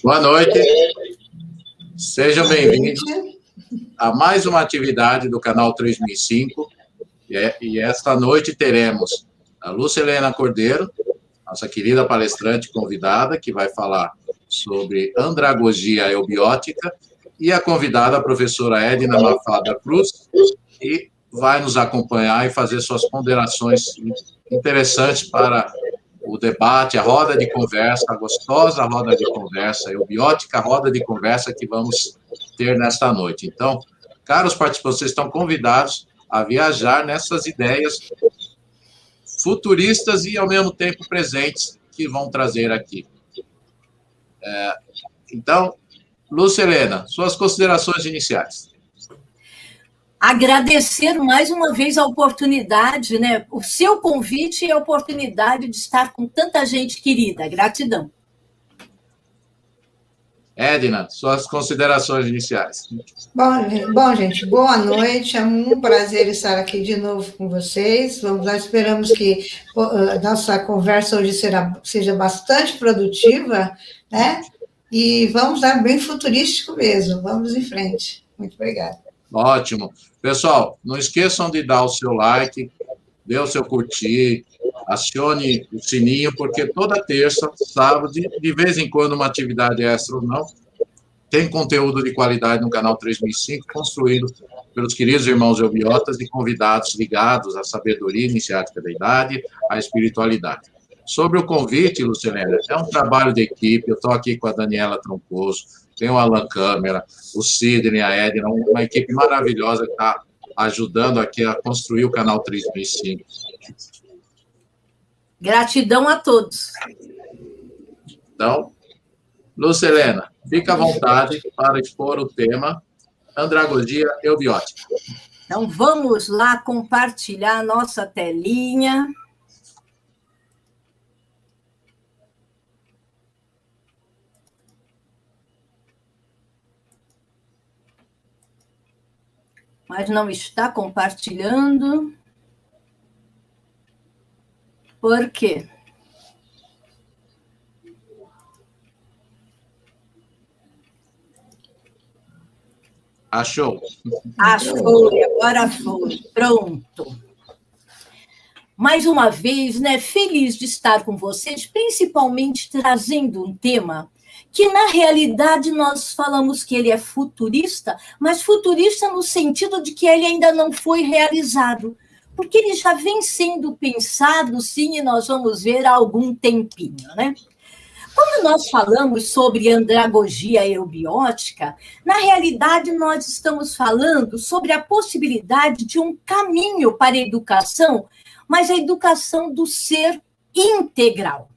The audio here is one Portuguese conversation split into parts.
Boa noite, sejam bem-vindos a mais uma atividade do canal 3005, e esta noite teremos a Lúcia Helena Cordeiro, nossa querida palestrante convidada, que vai falar sobre andragogia eubiótica, e a convidada, a professora Edna Mafada Cruz, que vai nos acompanhar e fazer suas ponderações interessantes para o debate, a roda de conversa, a gostosa roda de conversa, eubiótica roda de conversa que vamos ter nesta noite. Então, caros participantes, vocês estão convidados a viajar nessas ideias futuristas e, ao mesmo tempo, presentes que vão trazer aqui. Então, Lúcia Helena, suas considerações iniciais. Agradecer mais uma vez a oportunidade, né? O seu convite e a oportunidade de estar com tanta gente querida. Gratidão. Edna, suas considerações iniciais. Bom, gente, boa noite. É um prazer estar aqui de novo com vocês. Vamos lá, esperamos que a nossa conversa hoje seja bastante produtiva, né? E vamos lá, bem futurístico mesmo. Vamos em frente. Muito obrigada. Ótimo. Pessoal, não esqueçam de dar o seu like, dê o seu curtir, acione o sininho, porque toda terça, sábado, de vez em quando, uma atividade extra ou não, tem conteúdo de qualidade no canal 3005, construído pelos queridos irmãos eubiotas e convidados ligados à sabedoria iniciática da idade, à espiritualidade. Sobre o convite, Lucilena, é um trabalho de equipe, eu estou aqui com a Daniela Troncoso, tem o Alan Câmara, o Sidney, a Edna, uma equipe maravilhosa que está ajudando aqui a construir o canal 3005. Gratidão a todos. Então, Lúcia Helena, fica à vontade para expor o tema andragogia eubiótica. Então, vamos lá compartilhar a nossa telinha. Mas não está compartilhando. Por quê? Achou? Achou, agora foi. Pronto. Mais uma vez, né, feliz de estar com vocês, principalmente trazendo um tema que, na realidade, nós falamos que ele é futurista, mas futurista no sentido de que ele ainda não foi realizado, porque ele já vem sendo pensado, sim, e nós vamos ver há algum tempinho, né? Quando nós falamos sobre andragogia eubiótica, na realidade, nós estamos falando sobre a possibilidade de um caminho para a educação, mas a educação do ser integral.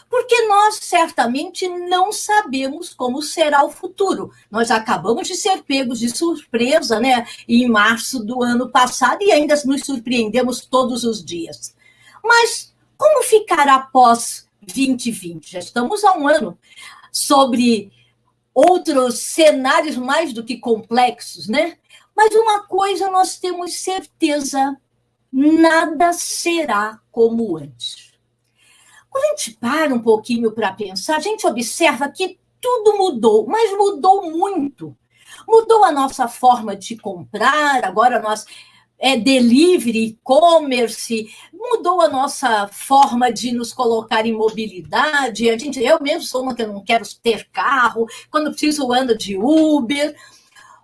Porque nós certamente não sabemos como será o futuro. Nós acabamos de ser pegos de surpresa, né, em março do ano passado e ainda nos surpreendemos todos os dias. Mas como ficará após 2020? Já estamos há um ano sobre outros cenários mais do que complexos, né? Mas uma coisa nós temos certeza, nada será como antes. Quando a gente para um pouquinho para pensar, a gente observa que tudo mudou, mas mudou muito. Mudou a nossa forma de comprar, agora nós delivery, e-commerce, mudou a nossa forma de nos colocar em mobilidade. Eu mesmo sou uma que não quero ter carro, quando preciso ando de Uber.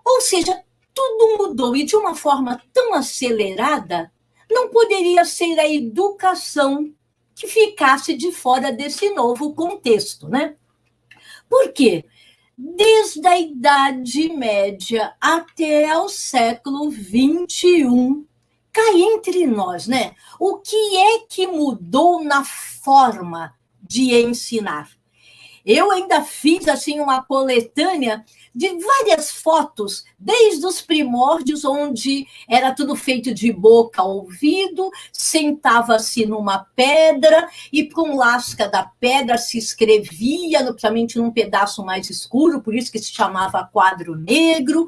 Ou seja, tudo mudou e de uma forma tão acelerada, não poderia ser a educação que ficasse de fora desse novo contexto, né? Por quê? Desde a Idade Média até o século XXI, cá entre nós, né? O que é que mudou na forma de ensinar? Eu ainda fiz assim uma coletânea de várias fotos, desde os primórdios, onde era tudo feito de boca a ouvido, sentava-se numa pedra e com lasca da pedra se escrevia, principalmente num pedaço mais escuro, por isso que se chamava quadro negro,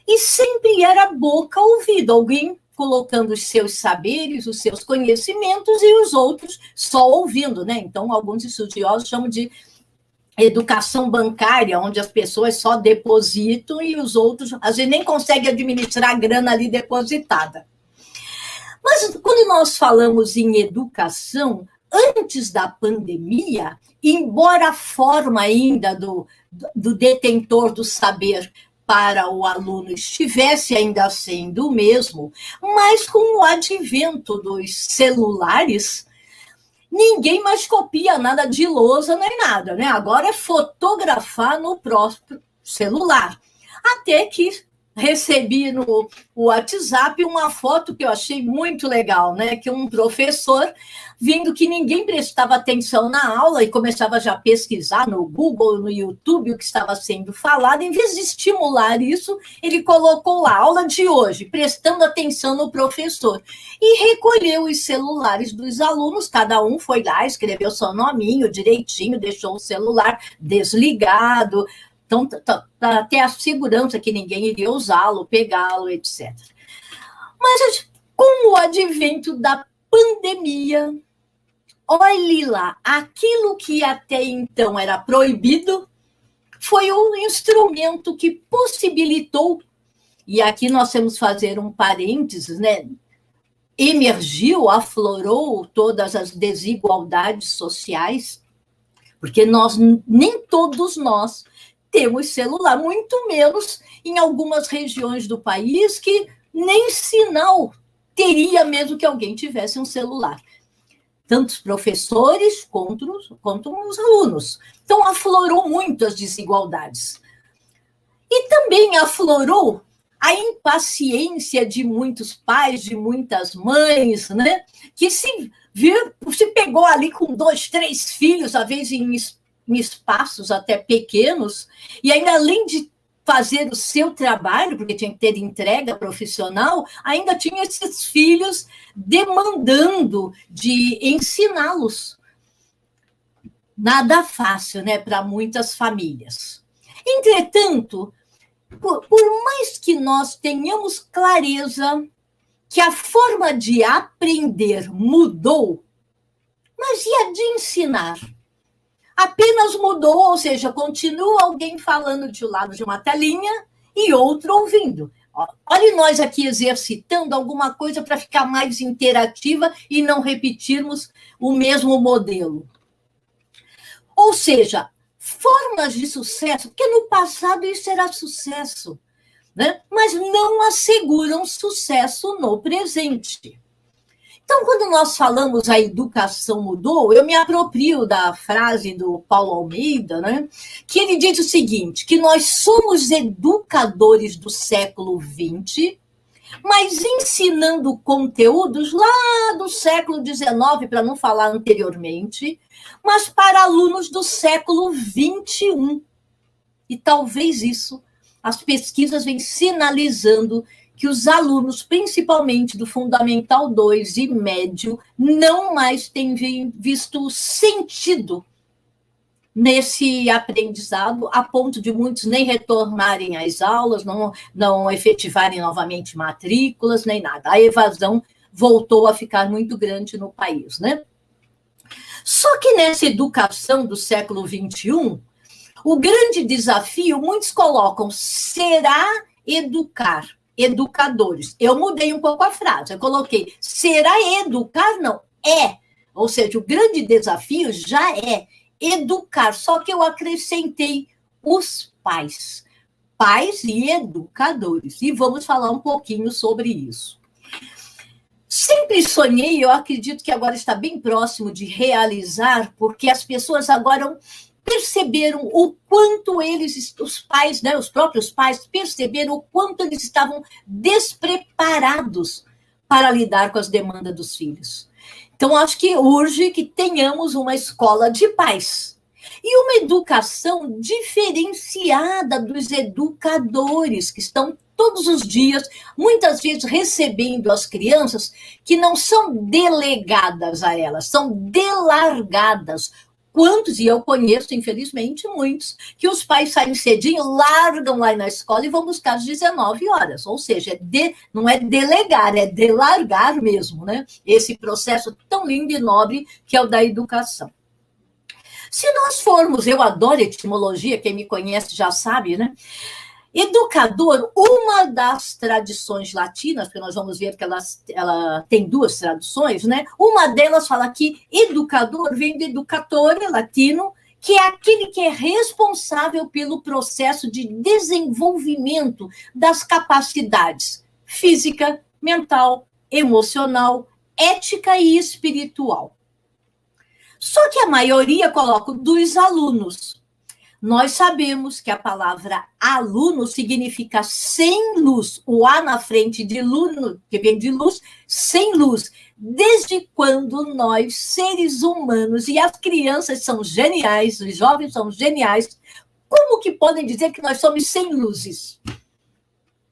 e sempre era boca a ouvido, alguém colocando os seus saberes, os seus conhecimentos, e os outros só ouvindo, né? Então, alguns estudiosos chamam de educação bancária, onde as pessoas só depositam e os outros, às vezes, nem conseguem administrar a grana ali depositada. Mas quando nós falamos em educação, antes da pandemia, embora a forma ainda do detentor do saber para o aluno estivesse ainda sendo o mesmo, mas com o advento dos celulares, ninguém mais copia nada de lousa nem nada, né? Agora é fotografar no próprio celular. Até que recebi no WhatsApp uma foto que eu achei muito legal, né? Que um professor, vendo que ninguém prestava atenção na aula e começava já a pesquisar no Google, no YouTube, o que estava sendo falado, em vez de estimular isso, ele colocou lá, aula de hoje, prestando atenção no professor, e recolheu os celulares dos alunos, cada um foi lá, escreveu seu nominho direitinho, deixou o celular desligado, então, para ter a segurança que ninguém iria usá-lo, pegá-lo, etc. Mas, com o advento da pandemia, olhe lá, aquilo que até então era proibido foi um instrumento que possibilitou, e aqui nós temos que fazer um parênteses, né? Emergiu, aflorou todas as desigualdades sociais, porque nem todos nós temos celular, muito menos em algumas regiões do país que nem sinal teria mesmo que alguém tivesse um celular. Tanto os professores quanto os alunos. Então, aflorou muito as desigualdades. E também aflorou a impaciência de muitos pais, de muitas mães, né? Que se pegou ali com 2, 3 filhos, às vezes em espaços até pequenos, e ainda além de fazer o seu trabalho, porque tinha que ter entrega profissional, ainda tinha esses filhos demandando de ensiná-los. Nada fácil, né, para muitas famílias. Entretanto, por mais que nós tenhamos clareza que a forma de aprender mudou, mas e a de ensinar? Apenas mudou, ou seja, continua alguém falando de um lado de uma telinha e outro ouvindo. Olha nós aqui exercitando alguma coisa para ficar mais interativa e não repetirmos o mesmo modelo. Ou seja, formas de sucesso, porque no passado isso era sucesso, né? Mas não asseguram sucesso no presente. Então, quando nós falamos a educação mudou, eu me aproprio da frase do Paulo Almeida, né, que ele diz o seguinte, que nós somos educadores do século XX, mas ensinando conteúdos lá do século XIX, para não falar anteriormente, mas para alunos do século XXI. E talvez isso, as pesquisas vêm sinalizando que os alunos, principalmente do Fundamental 2 e médio, não mais têm visto sentido nesse aprendizado, a ponto de muitos nem retornarem às aulas, não efetivarem novamente matrículas, nem nada. A evasão voltou a ficar muito grande no país, né? Só que nessa educação do século XXI, o grande desafio, muitos colocam, será educar educadores. Eu mudei um pouco a frase, eu coloquei, será educar? Não, é. Ou seja, o grande desafio já é educar, só que eu acrescentei os pais e educadores, e vamos falar um pouquinho sobre isso. Sempre sonhei, eu acredito que agora está bem próximo de realizar, porque as pessoas agora perceberam o quanto eles, os pais, né, os próprios pais, perceberam o quanto eles estavam despreparados para lidar com as demandas dos filhos. Então, acho que urge que tenhamos uma escola de pais e uma educação diferenciada dos educadores que estão todos os dias, muitas vezes recebendo as crianças que não são delegadas a elas, são delargadas. Quantos, e eu conheço, infelizmente, muitos, que os pais saem cedinho, largam lá na escola e vão buscar às 19 horas. Ou seja, não é delegar, é delargar mesmo, né? Esse processo tão lindo e nobre que é o da educação. Se nós formos, eu adoro etimologia, quem me conhece já sabe, né? Educador, uma das tradições latinas, porque nós vamos ver que ela tem duas traduções, né? Uma delas fala que educador vem de educatore, latino, que é aquele que é responsável pelo processo de desenvolvimento das capacidades física, mental, emocional, ética e espiritual. Só que a maioria coloca dos alunos. Nós sabemos que a palavra aluno significa sem luz, o A na frente de luno, que vem de luz, sem luz. Desde quando nós, seres humanos, e as crianças são geniais, os jovens são geniais, como que podem dizer que nós somos sem luzes?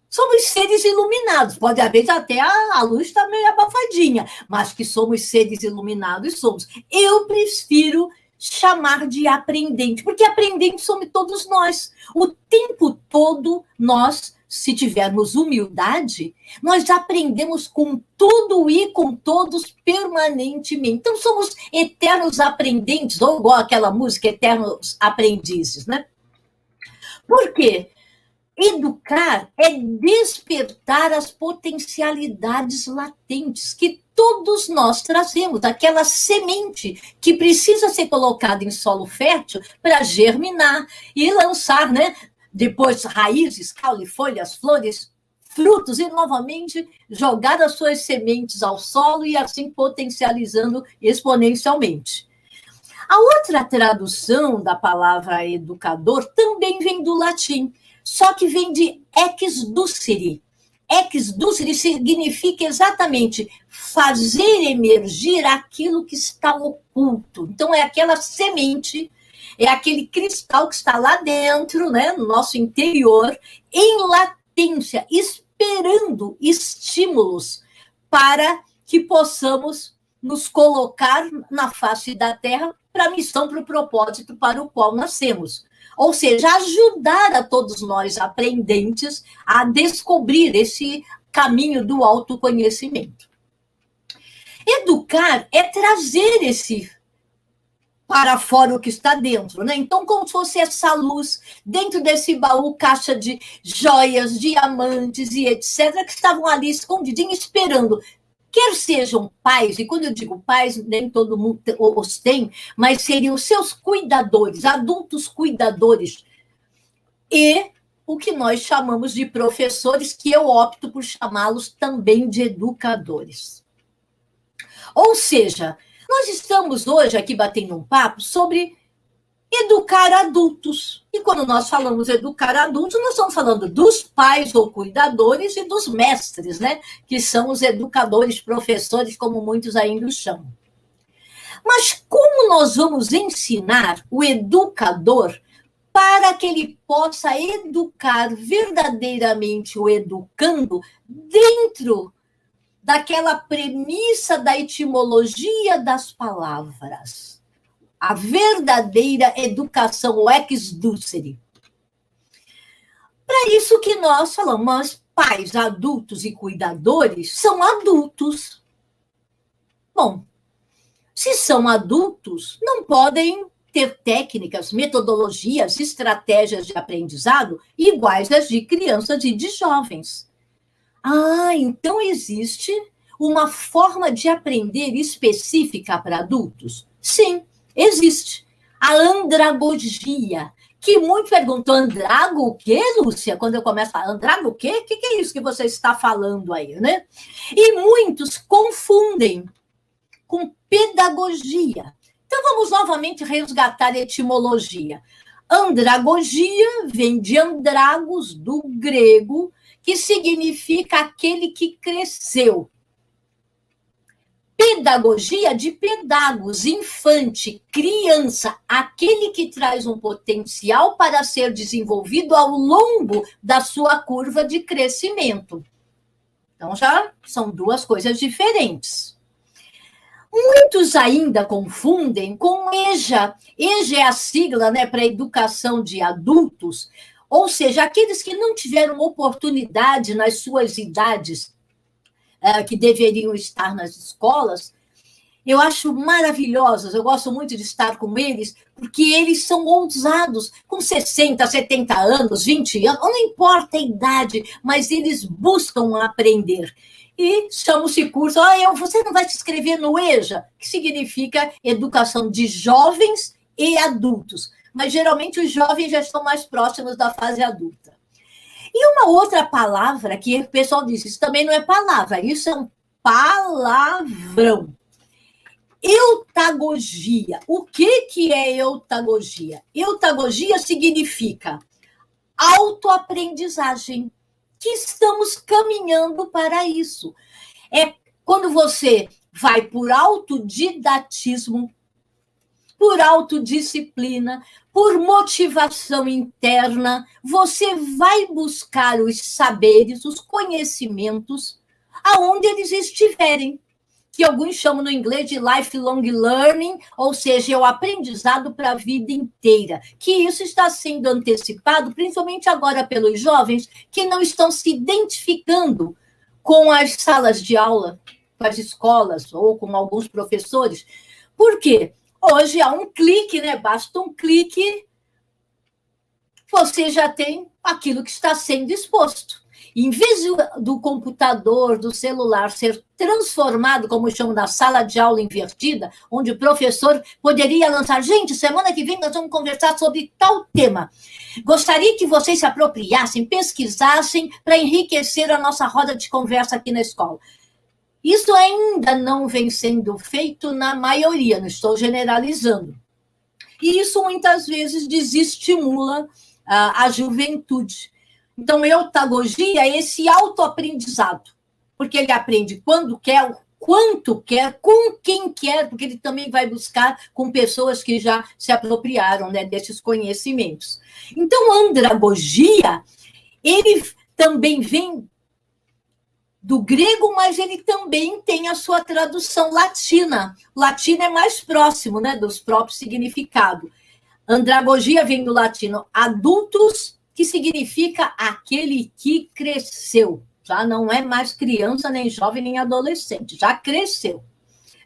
Somos seres iluminados, pode haver até a luz está meio abafadinha, mas que somos seres iluminados, somos. Eu prefiro chamar de aprendente, porque aprendentes somos todos nós. O tempo todo nós, se tivermos humildade, nós aprendemos com tudo e com todos permanentemente. Então somos eternos aprendentes, ou igual aquela música, eternos aprendizes, né? Por quê? Educar é despertar as potencialidades latentes que todos nós trazemos, aquela semente que precisa ser colocada em solo fértil para germinar e lançar, né? Depois raízes, caule, folhas, flores, frutos e novamente jogar as suas sementes ao solo e assim potencializando exponencialmente. A outra tradução da palavra educador também vem do latim, só que vem de ex ducere. Ex ducere significa exatamente fazer emergir aquilo que está oculto. Então, é aquela semente, é aquele cristal que está lá dentro, né, no nosso interior, em latência, esperando estímulos para que possamos nos colocar na face da Terra para a missão, para o propósito para o qual nascemos. Ou seja, ajudar a todos nós aprendentes a descobrir esse caminho do autoconhecimento. Educar é trazer esse para fora o que está dentro, né? Então, como se fosse essa luz dentro desse baú, caixa de joias, diamantes e etc., que estavam ali escondidinhos, esperando. Quer sejam pais, e quando eu digo pais, nem todo mundo os tem, mas seriam os seus cuidadores, adultos cuidadores, e o que nós chamamos de professores, que eu opto por chamá-los também de educadores. Ou seja, nós estamos hoje aqui batendo um papo sobre educar adultos. E quando nós falamos educar adultos, nós estamos falando dos pais ou cuidadores e dos mestres, né? Que são os educadores, professores, como muitos ainda os chamam. Mas como nós vamos ensinar o educador para que ele possa educar verdadeiramente o educando dentro daquela premissa da etimologia das palavras? A verdadeira educação, o ex ducere. Para isso que nós falamos, mas pais, adultos e cuidadores são adultos. Bom, se são adultos, não podem ter técnicas, metodologias, estratégias de aprendizado iguais às de crianças e de jovens. Ah, então existe uma forma de aprender específica para adultos? Sim. Existe a andragogia, que muito perguntou, andrago o quê, Lúcia? Quando eu começo a falar, andrago o quê? O que é isso que você está falando aí, né? E muitos confundem com pedagogia. Então, vamos novamente resgatar a etimologia. Andragogia vem de andragos, do grego, que significa aquele que cresceu. Pedagogia de pedagogos, infante, criança, aquele que traz um potencial para ser desenvolvido ao longo da sua curva de crescimento. Então, já são duas coisas diferentes. Muitos ainda confundem com EJA. EJA é a sigla, né, para educação de adultos, ou seja, aqueles que não tiveram oportunidade nas suas idades que deveriam estar nas escolas, Eu acho maravilhosos, eu gosto muito de estar com eles, porque eles são ousados, com 60, 70 anos, 20 anos, não importa a idade, mas eles buscam aprender. E chama-se curso, você não vai se inscrever no EJA, que significa Educação de Jovens e Adultos. Mas, geralmente, os jovens já estão mais próximos da fase adulta. E uma outra palavra que o pessoal diz, isso também não é palavra, isso é um palavrão. Eutagogia. O que é eutagogia? Eutagogia significa autoaprendizagem, que estamos caminhando para isso. É quando você vai por autodidatismo, por autodisciplina, por motivação interna, você vai buscar os saberes, os conhecimentos, aonde eles estiverem, que alguns chamam no inglês de lifelong learning, ou seja, é o aprendizado para a vida inteira, que isso está sendo antecipado, principalmente agora pelos jovens que não estão se identificando com as salas de aula, com as escolas, ou com alguns professores. Por quê? Hoje há um clique, né? Basta um clique, você já tem aquilo que está sendo exposto. Em vez do computador, do celular ser transformado, como chamam, na sala de aula invertida, onde o professor poderia lançar, gente, semana que vem nós vamos conversar sobre tal tema. Gostaria que vocês se apropriassem, pesquisassem para enriquecer a nossa roda de conversa aqui na escola. Isso ainda não vem sendo feito na maioria, não estou generalizando. E isso muitas vezes desestimula a juventude. Então, eutagogia é esse autoaprendizado, porque ele aprende quando quer, quanto quer, com quem quer, porque ele também vai buscar com pessoas que já se apropriaram, né, desses conhecimentos. Então, andragogia, ele também vem do grego, mas ele também tem a sua tradução latina. Latina é mais próximo, né, dos próprios significados. Andragogia vem do latino adultus, que significa aquele que cresceu. Já não é mais criança, nem jovem, nem adolescente. Já cresceu.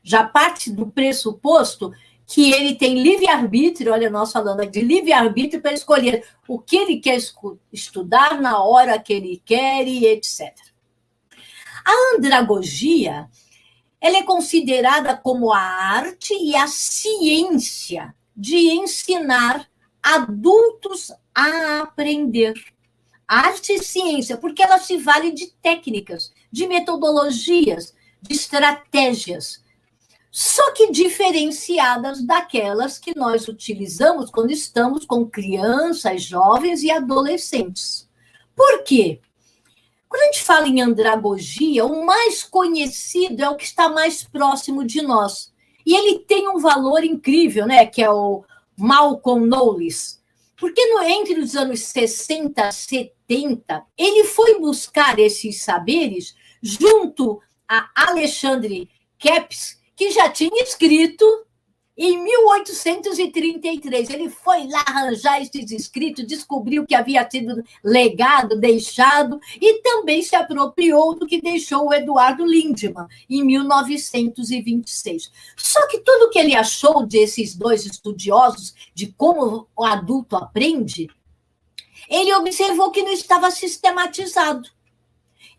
Já parte do pressuposto que ele tem livre-arbítrio, olha, nós falando de livre-arbítrio para escolher o que ele quer estudar na hora que ele quer e etc. A andragogia, ela é considerada como a arte e a ciência de ensinar adultos a aprender. Arte e ciência, porque ela se vale de técnicas, de metodologias, de estratégias, só que diferenciadas daquelas que nós utilizamos quando estamos com crianças, jovens e adolescentes. Por quê? Quando a gente fala em andragogia, o mais conhecido é o que está mais próximo de nós. E ele tem um valor incrível, né? Que é o Malcolm Knowles. Porque entre os anos 60 e 70, ele foi buscar esses saberes junto a Alexandre Kepis, que já tinha escrito em 1833. Ele foi lá arranjar esses escritos, descobriu que havia sido legado, deixado, e também se apropriou do que deixou o Eduardo Lindemann, em 1926. Só que tudo que ele achou desses dois estudiosos, de como o adulto aprende, ele observou que não estava sistematizado.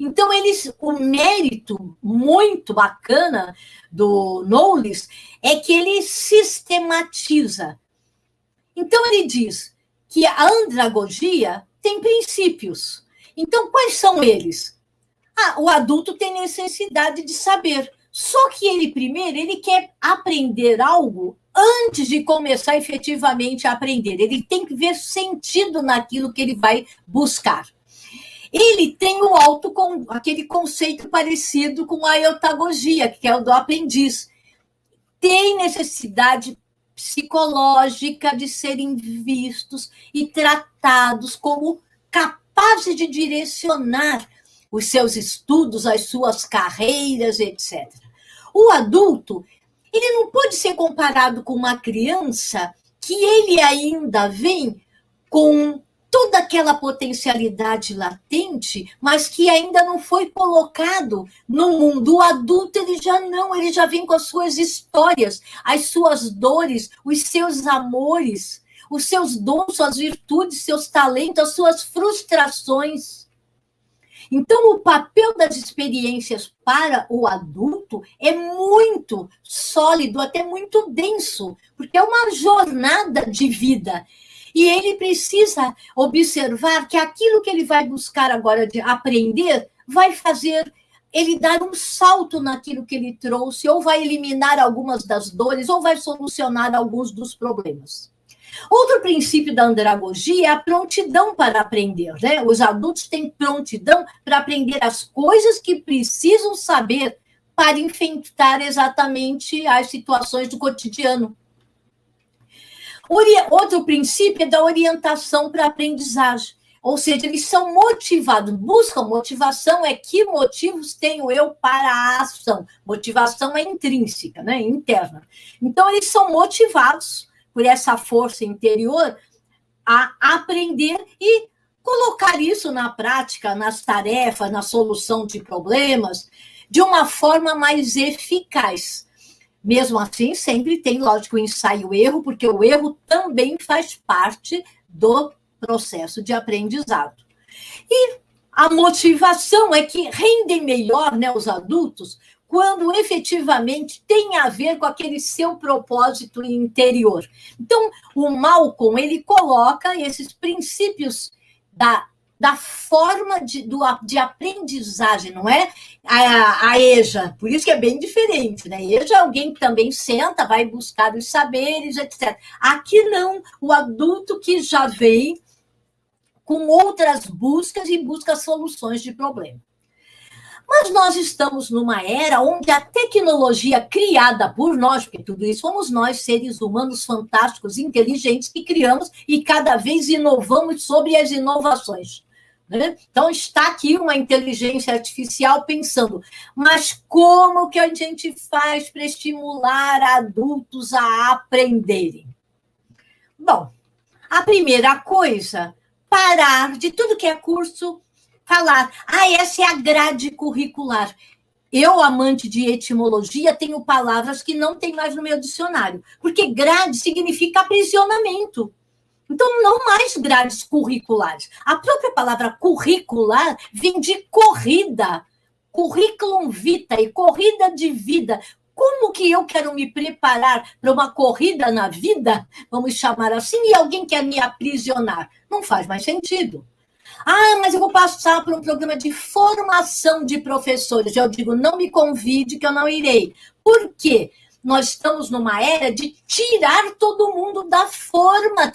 Então, o mérito muito bacana do Knowles é que ele sistematiza. Então, ele diz que a andragogia tem princípios. Então, quais são eles? O adulto tem necessidade de saber. Só que ele quer aprender algo antes de começar efetivamente a aprender. Ele tem que ver sentido naquilo que ele vai buscar. Ele tem aquele conceito parecido com a eutagogia, que é o do aprendiz. Tem necessidade psicológica de serem vistos e tratados como capazes de direcionar os seus estudos, as suas carreiras, etc. O adulto, ele não pode ser comparado com uma criança que ele ainda vem com toda aquela potencialidade latente, mas que ainda não foi colocado no mundo. O adulto, ele já vem com as suas histórias, as suas dores, os seus amores, os seus dons, suas virtudes, seus talentos, as suas frustrações. Então, o papel das experiências para o adulto é muito sólido, até muito denso, porque é uma jornada de vida. E ele precisa observar que aquilo que ele vai buscar agora de aprender vai fazer ele dar um salto naquilo que ele trouxe, ou vai eliminar algumas das dores, ou vai solucionar alguns dos problemas. Outro princípio da andragogia é a prontidão para aprender, né? Os adultos têm prontidão para aprender as coisas que precisam saber para enfrentar exatamente as situações do cotidiano. Outro princípio é da orientação para a aprendizagem, ou seja, eles são motivados, buscam motivação, é que motivos tenho eu para a ação. Motivação é intrínseca, né? Interna. Então, eles são motivados por essa força interior a aprender e colocar isso na prática, nas tarefas, na solução de problemas, de uma forma mais eficaz. Mesmo assim, sempre tem, lógico, o ensaio e o erro, porque o erro também faz parte do processo de aprendizado. E a motivação é que rendem melhor, né, os adultos quando efetivamente tem a ver com aquele seu propósito interior. Então, o Malcolm, ele coloca esses princípios da forma de aprendizagem, não é? A EJA, por isso que é bem diferente, né? EJA é alguém que também senta, vai buscar os saberes, etc. Aqui não, o adulto que já vem com outras buscas e busca soluções de problema. Mas nós estamos numa era onde a tecnologia criada por nós, porque tudo isso somos nós, seres humanos fantásticos, inteligentes, que criamos e cada vez inovamos sobre as inovações. Né? Então, está aqui uma inteligência artificial pensando, mas como que a gente faz para estimular adultos a aprenderem? Bom, a primeira coisa, parar de tudo que é curso, falar, essa é a grade curricular. Eu, amante de etimologia, tenho palavras que não tem mais no meu dicionário, porque grade significa aprisionamento. Então, não mais grades curriculares. A própria palavra curricular vem de corrida, curriculum vitae, e corrida de vida. Como que eu quero me preparar para uma corrida na vida, vamos chamar assim, e alguém quer me aprisionar? Não faz mais sentido. Mas eu vou passar por um programa de formação de professores. Eu digo, não me convide que eu não irei. Por quê? Nós estamos numa era de tirar todo mundo da forma.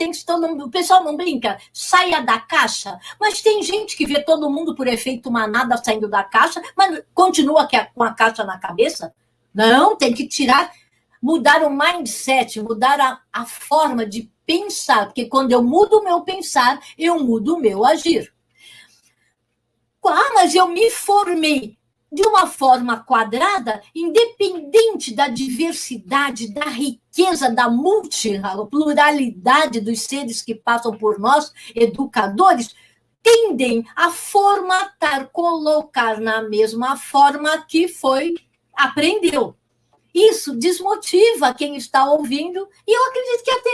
O pessoal não brinca, saia da caixa. Mas tem gente que vê todo mundo por efeito manada saindo da caixa, mas continua com a caixa na cabeça. Não, tem que tirar, mudar o mindset, mudar a forma de pensar, porque quando eu mudo o meu pensar, eu mudo o meu agir. Mas eu me formei de uma forma quadrada, independente da diversidade, da riqueza, da pluralidade dos seres que passam por nós, educadores, tendem a formatar, colocar na mesma forma que aprendeu. Isso desmotiva quem está ouvindo, e eu acredito que até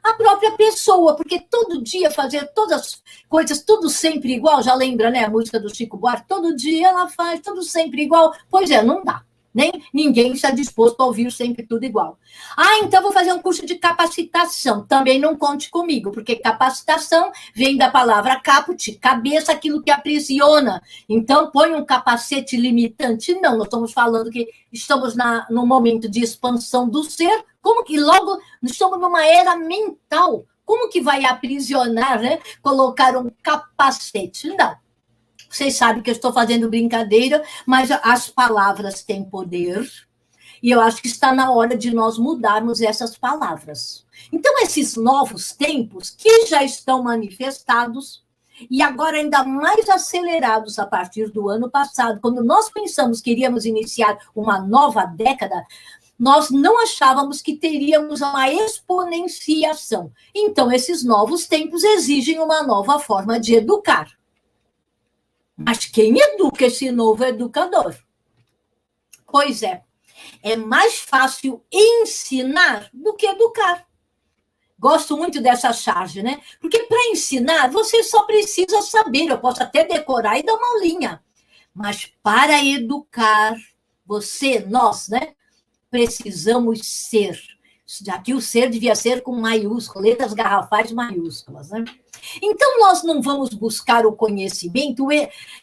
a própria pessoa, porque todo dia fazer todas as coisas, tudo sempre igual, já lembra, né, a música do Chico Buarque? Todo dia ela faz tudo sempre igual. Pois é, não dá. Ninguém está disposto a ouvir sempre tudo igual. Então vou fazer um curso de capacitação. Também não conte comigo, porque capacitação vem da palavra caput, cabeça, aquilo que aprisiona. Então põe um capacete limitante. Não, nós estamos falando que estamos num momento de expansão do ser, como que logo estamos numa era mental. Como que vai aprisionar, né? Colocar um capacete? Não. Vocês sabem que eu estou fazendo brincadeira, mas as palavras têm poder, e eu acho que está na hora de nós mudarmos essas palavras. Então, esses novos tempos que já estão manifestados, e agora ainda mais acelerados a partir do ano passado, quando nós pensamos que iríamos iniciar uma nova década, nós não achávamos que teríamos uma exponenciação. Então, esses novos tempos exigem uma nova forma de educar. Mas quem educa esse novo educador? Pois é mais fácil ensinar do que educar. Gosto muito dessa charge, né? Porque para ensinar, você só precisa saber, eu posso até decorar e dar uma aulinha. Mas para educar, nós, né? Precisamos ser. Aqui o ser devia ser com maiúsculas, letras garrafais maiúsculas, né? Então, nós não vamos buscar o conhecimento,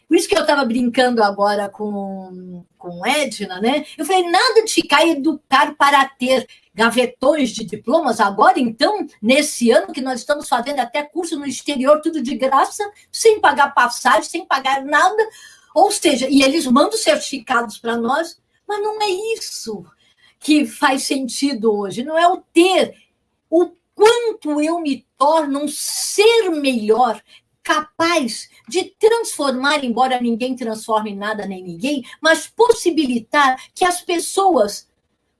por isso que eu estava brincando agora com Edna, né? Eu falei, nada de ficar educar para ter gavetões de diplomas, agora, então, nesse ano que nós estamos fazendo até curso no exterior, tudo de graça, sem pagar passagem, sem pagar nada, ou seja, e eles mandam certificados para nós, mas não é isso que faz sentido hoje, não é o ter, o quanto eu me torno um ser melhor, capaz de transformar, embora ninguém transforme nada nem ninguém, mas possibilitar que as pessoas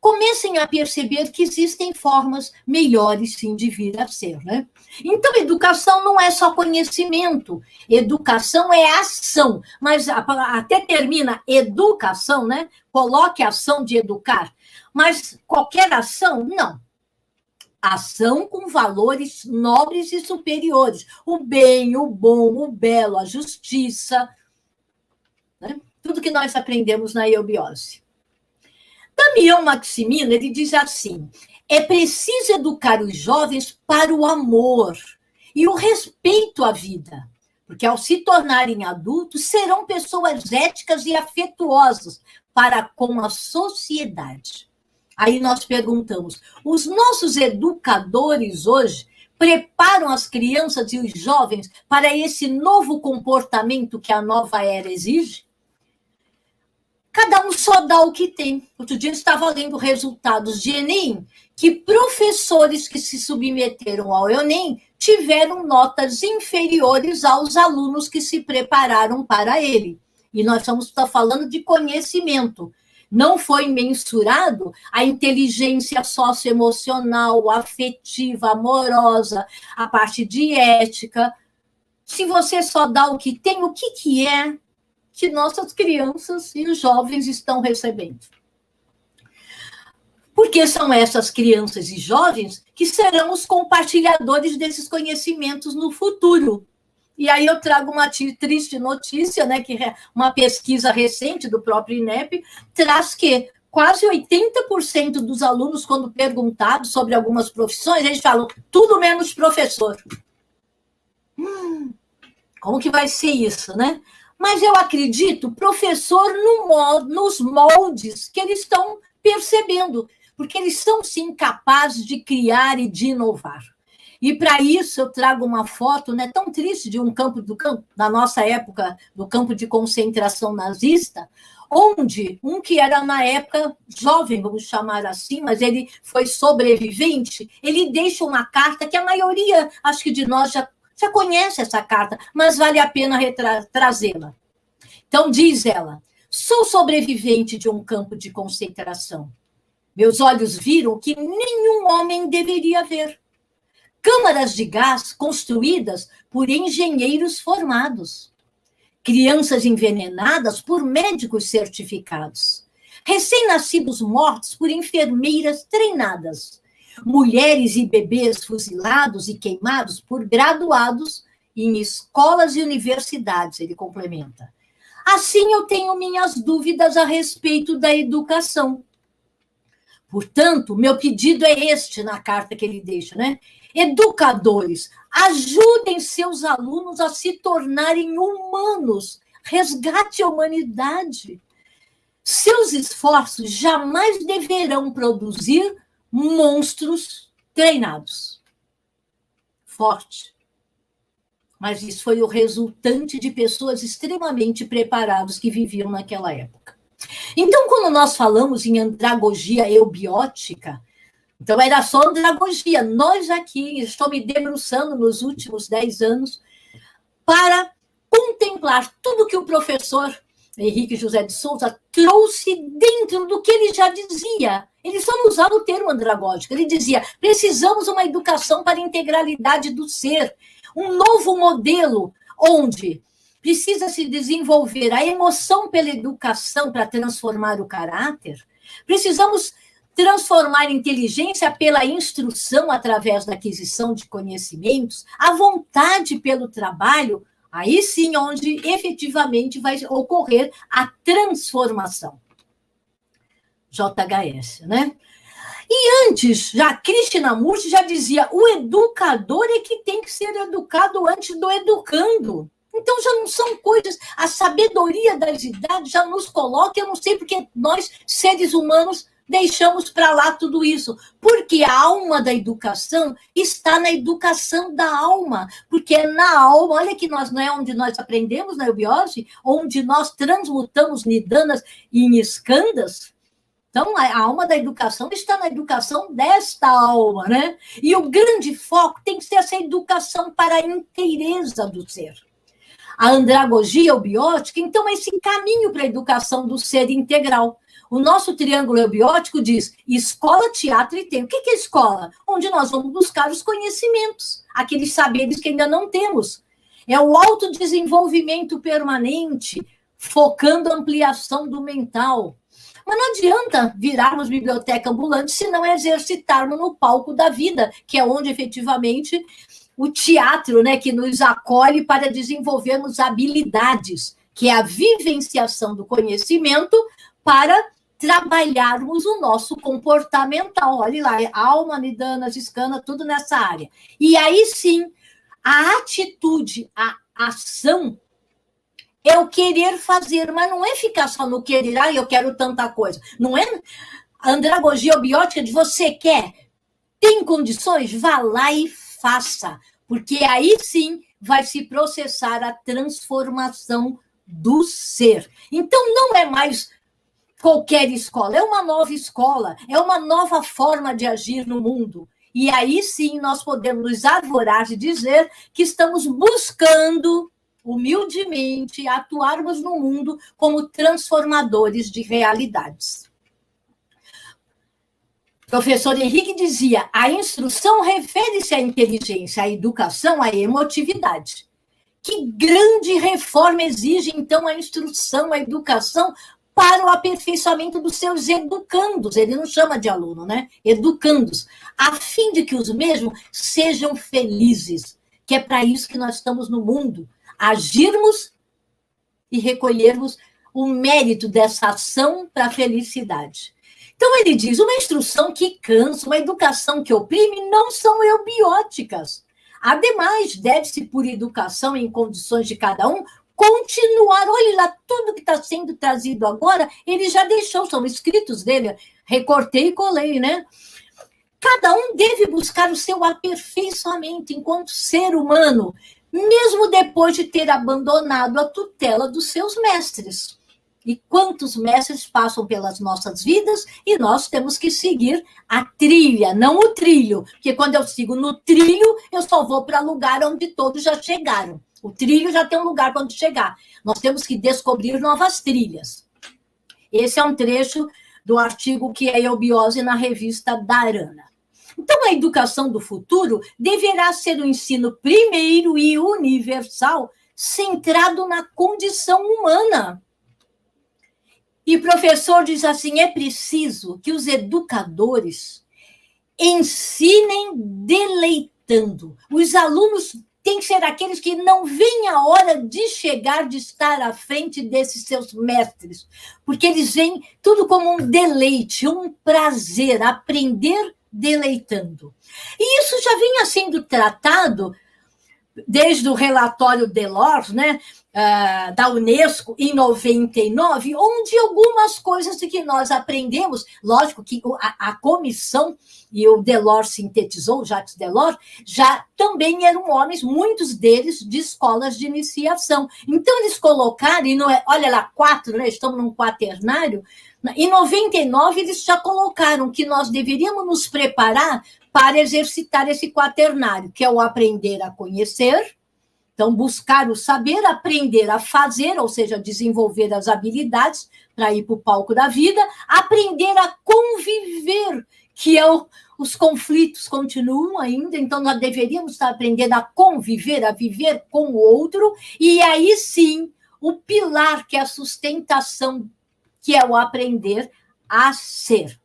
comecem a perceber que existem formas melhores, sim, de vir a ser, né? Então, educação não é só conhecimento, educação é ação, mas até termina educação, né? Coloque a ação de educar, mas qualquer ação, não. Ação com valores nobres e superiores, o bem, o bom, o belo, a justiça, né? Tudo que nós aprendemos na eubiose. Damião Maximino, ele diz assim, é preciso educar os jovens para o amor e o respeito à vida, porque ao se tornarem adultos, serão pessoas éticas e afetuosas para com a sociedade. Aí nós perguntamos, os nossos educadores hoje preparam as crianças e os jovens para esse novo comportamento que a nova era exige? Cada um só dá o que tem. Outro dia eu estava lendo resultados de Enem, que professores que se submeteram ao Enem tiveram notas inferiores aos alunos que se prepararam para ele. E nós estamos falando de conhecimento. Não foi mensurado a inteligência socioemocional, afetiva, amorosa, a parte de ética. Se você só dá o que tem, o que é que nossas crianças e os jovens estão recebendo? Porque são essas crianças e jovens que serão os compartilhadores desses conhecimentos no futuro. E aí eu trago uma triste notícia, né, que uma pesquisa recente do próprio INEP traz que quase 80% dos alunos, quando perguntados sobre algumas profissões, eles falam tudo menos professor. Como que vai ser isso, né? Mas eu acredito, professor nos moldes que eles estão percebendo, porque eles são, sim, capazes de criar e de inovar. E, para isso, eu trago uma foto, né, tão triste de um campo, na nossa época, do campo de concentração nazista, onde um que era, na época, jovem, vamos chamar assim, mas ele foi sobrevivente, ele deixa uma carta que a maioria, acho que de nós já conhece essa carta, mas vale a pena trazê-la. Então, diz ela, sou sobrevivente de um campo de concentração. Meus olhos viram o que nenhum homem deveria ver. Câmaras de gás construídas por engenheiros formados. Crianças envenenadas por médicos certificados. Recém-nascidos mortos por enfermeiras treinadas. Mulheres e bebês fuzilados e queimados por graduados em escolas e universidades, ele complementa. Assim, eu tenho minhas dúvidas a respeito da educação. Portanto, meu pedido é este na carta que ele deixa, né? Educadores, ajudem seus alunos a se tornarem humanos. Resgate a humanidade. Seus esforços jamais deverão produzir monstros treinados. Forte. Mas isso foi o resultante de pessoas extremamente preparadas que viviam naquela época. Então, quando nós falamos em andragogia eubiótica, então era só andragogia. Nós aqui, estou me debruçando nos últimos 10 anos para contemplar tudo que o professor Henrique José de Souza, trouxe dentro do que ele já dizia. Ele só não usava o termo andragógico. Ele dizia, precisamos uma educação para a integralidade do ser, um novo modelo onde precisa se desenvolver a emoção pela educação para transformar o caráter. Precisamos transformar a inteligência pela instrução através da aquisição de conhecimentos, a vontade pelo trabalho, aí sim onde efetivamente vai ocorrer a transformação. JHS, né? E antes, já Krishnamurti já dizia, o educador é que tem que ser educado antes do educando. Então já não são coisas, a sabedoria das idades já nos coloca, eu não sei porque nós, seres humanos, deixamos para lá tudo isso. Porque a alma da educação está na educação da alma. Porque é na alma, olha que nós não é onde nós aprendemos na eubiose, onde nós transmutamos nidanas em skandhas. Então, a alma da educação está na educação desta alma, né? E o grande foco tem que ser essa educação para a inteireza do ser. A andragogia eubiótica, então, é esse caminho para a educação do ser integral. O nosso triângulo eubiótico diz escola, teatro e tempo. O que é escola? Onde nós vamos buscar os conhecimentos, aqueles saberes que ainda não temos. É o autodesenvolvimento permanente, focando a ampliação do mental. Mas não adianta virarmos biblioteca ambulante se não exercitarmos no palco da vida, que é onde efetivamente o teatro, né, que nos acolhe para desenvolvermos habilidades, que é a vivenciação do conhecimento para trabalharmos o nosso comportamental. Olha lá, alma, nidana, skandha, tudo nessa área. E aí sim, a atitude, a ação é o querer fazer, mas não é ficar só no querer, eu quero tanta coisa. Não é a andragogia eubiótica de você quer, tem condições, vá lá e faça, porque aí sim vai se processar a transformação do ser. Então não é mais qualquer escola, é uma nova escola, é uma nova forma de agir no mundo. E aí sim nós podemos nos arvorar e dizer que estamos buscando humildemente atuarmos no mundo como transformadores de realidades. O professor Henrique dizia, a instrução refere-se à inteligência, à educação, à emotividade. Que grande reforma exige, então, a instrução, a educação para o aperfeiçoamento dos seus educandos. Ele não chama de aluno, né? Educandos, a fim de que os mesmos sejam felizes, que é para isso que nós estamos no mundo, agirmos e recolhermos o mérito dessa ação para a felicidade. Então, ele diz, uma instrução que cansa, uma educação que oprime, não são eubióticas. Ademais, deve-se, por educação em condições de cada um, continuar. Olha lá, tudo que está sendo trazido agora, ele já deixou, são escritos dele, recortei e colei, né? Cada um deve buscar o seu aperfeiçoamento enquanto ser humano, mesmo depois de ter abandonado a tutela dos seus mestres. E quantos mestres passam pelas nossas vidas e nós temos que seguir a trilha, não o trilho. Porque quando eu sigo no trilho, eu só vou para lugar onde todos já chegaram. O trilho já tem um lugar para onde chegar. Nós temos que descobrir novas trilhas. Esse é um trecho do artigo que é eubiose na revista Dharana. Então, a educação do futuro deverá ser um ensino primeiro e universal, centrado na condição humana. E o professor diz assim, é preciso que os educadores ensinem deleitando. Os alunos têm que ser aqueles que não veem a hora de chegar, de estar à frente desses seus mestres, porque eles veem tudo como um deleite, um prazer, aprender deleitando. E isso já vinha sendo tratado desde o relatório Delors, né, da Unesco, em 99, onde algumas coisas que nós aprendemos, lógico que a comissão, e o Delors sintetizou, Jacques Delors, já também eram homens, muitos deles de escolas de iniciação. Então, eles colocaram, e não é, olha lá, 4, né, estamos num quaternário, em 99, eles já colocaram que nós deveríamos nos preparar para exercitar esse quaternário, que é o aprender a conhecer, Então, buscar o saber, aprender a fazer, ou seja, desenvolver as habilidades para ir para o palco da vida, aprender a conviver, que é os conflitos continuam ainda, então nós deveríamos estar aprendendo a conviver, a viver com o outro, e aí sim, o pilar que é a sustentação, que é o aprender a ser.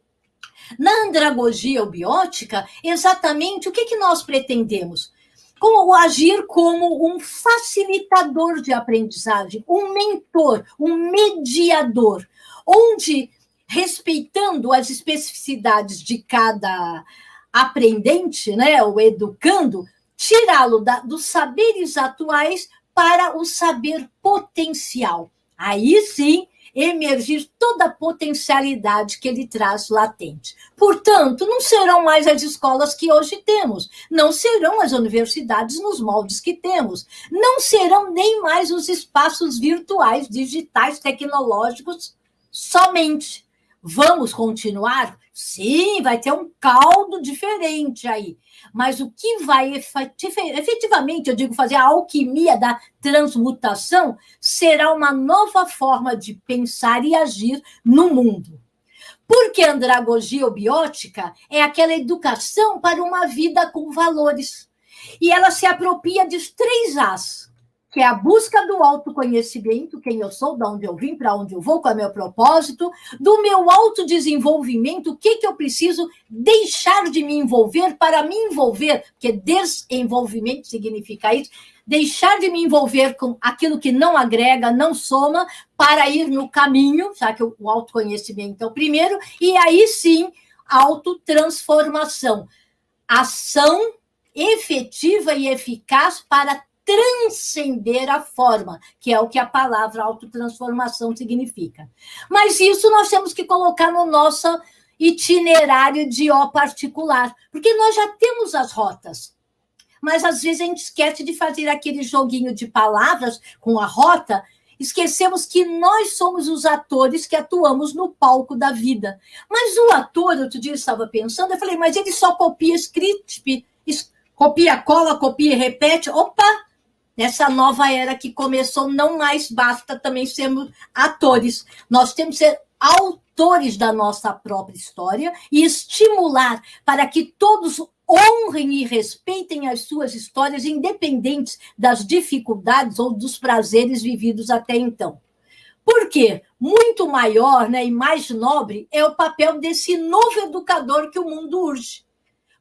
Na andragogia biótica, exatamente o que nós pretendemos? Como agir como um facilitador de aprendizagem, um mentor, um mediador, onde, respeitando as especificidades de cada aprendente, né, o educando, tirá-lo dos saberes atuais para o saber potencial. Aí sim, emergir toda a potencialidade que ele traz latente. Portanto, não serão mais as escolas que hoje temos, não serão as universidades nos moldes que temos, não serão nem mais os espaços virtuais, digitais, tecnológicos somente. Vamos continuar? Sim, vai ter um caldo diferente aí. Mas o que vai efetivamente, eu digo, fazer a alquimia da transmutação será uma nova forma de pensar e agir no mundo. Porque a andragogia biótica é aquela educação para uma vida com valores. E ela se apropria de 3 As, que é a busca do autoconhecimento, quem eu sou, de onde eu vim, para onde eu vou, qual é o meu propósito, do meu autodesenvolvimento, o que eu preciso deixar de me envolver para me envolver, porque desenvolvimento significa isso, deixar de me envolver com aquilo que não agrega, não soma, para ir no caminho, já que o autoconhecimento é o primeiro, e aí sim, autotransformação, ação efetiva e eficaz para transcender a forma, que é o que a palavra autotransformação significa. Mas isso nós temos que colocar no nosso itinerário de O particular, porque nós já temos as rotas, mas às vezes a gente esquece de fazer aquele joguinho de palavras com a rota, esquecemos que nós somos os atores que atuamos no palco da vida. Mas o ator, outro dia eu estava pensando, eu falei, mas ele só copia script, copia, cola, copia e repete. Opa! Nessa nova era que começou, não mais basta também sermos atores. Nós temos que ser autores da nossa própria história e estimular para que todos honrem e respeitem as suas histórias, independentes das dificuldades ou dos prazeres vividos até então. Por quê? Muito maior, né, e mais nobre é o papel desse novo educador que o mundo urge.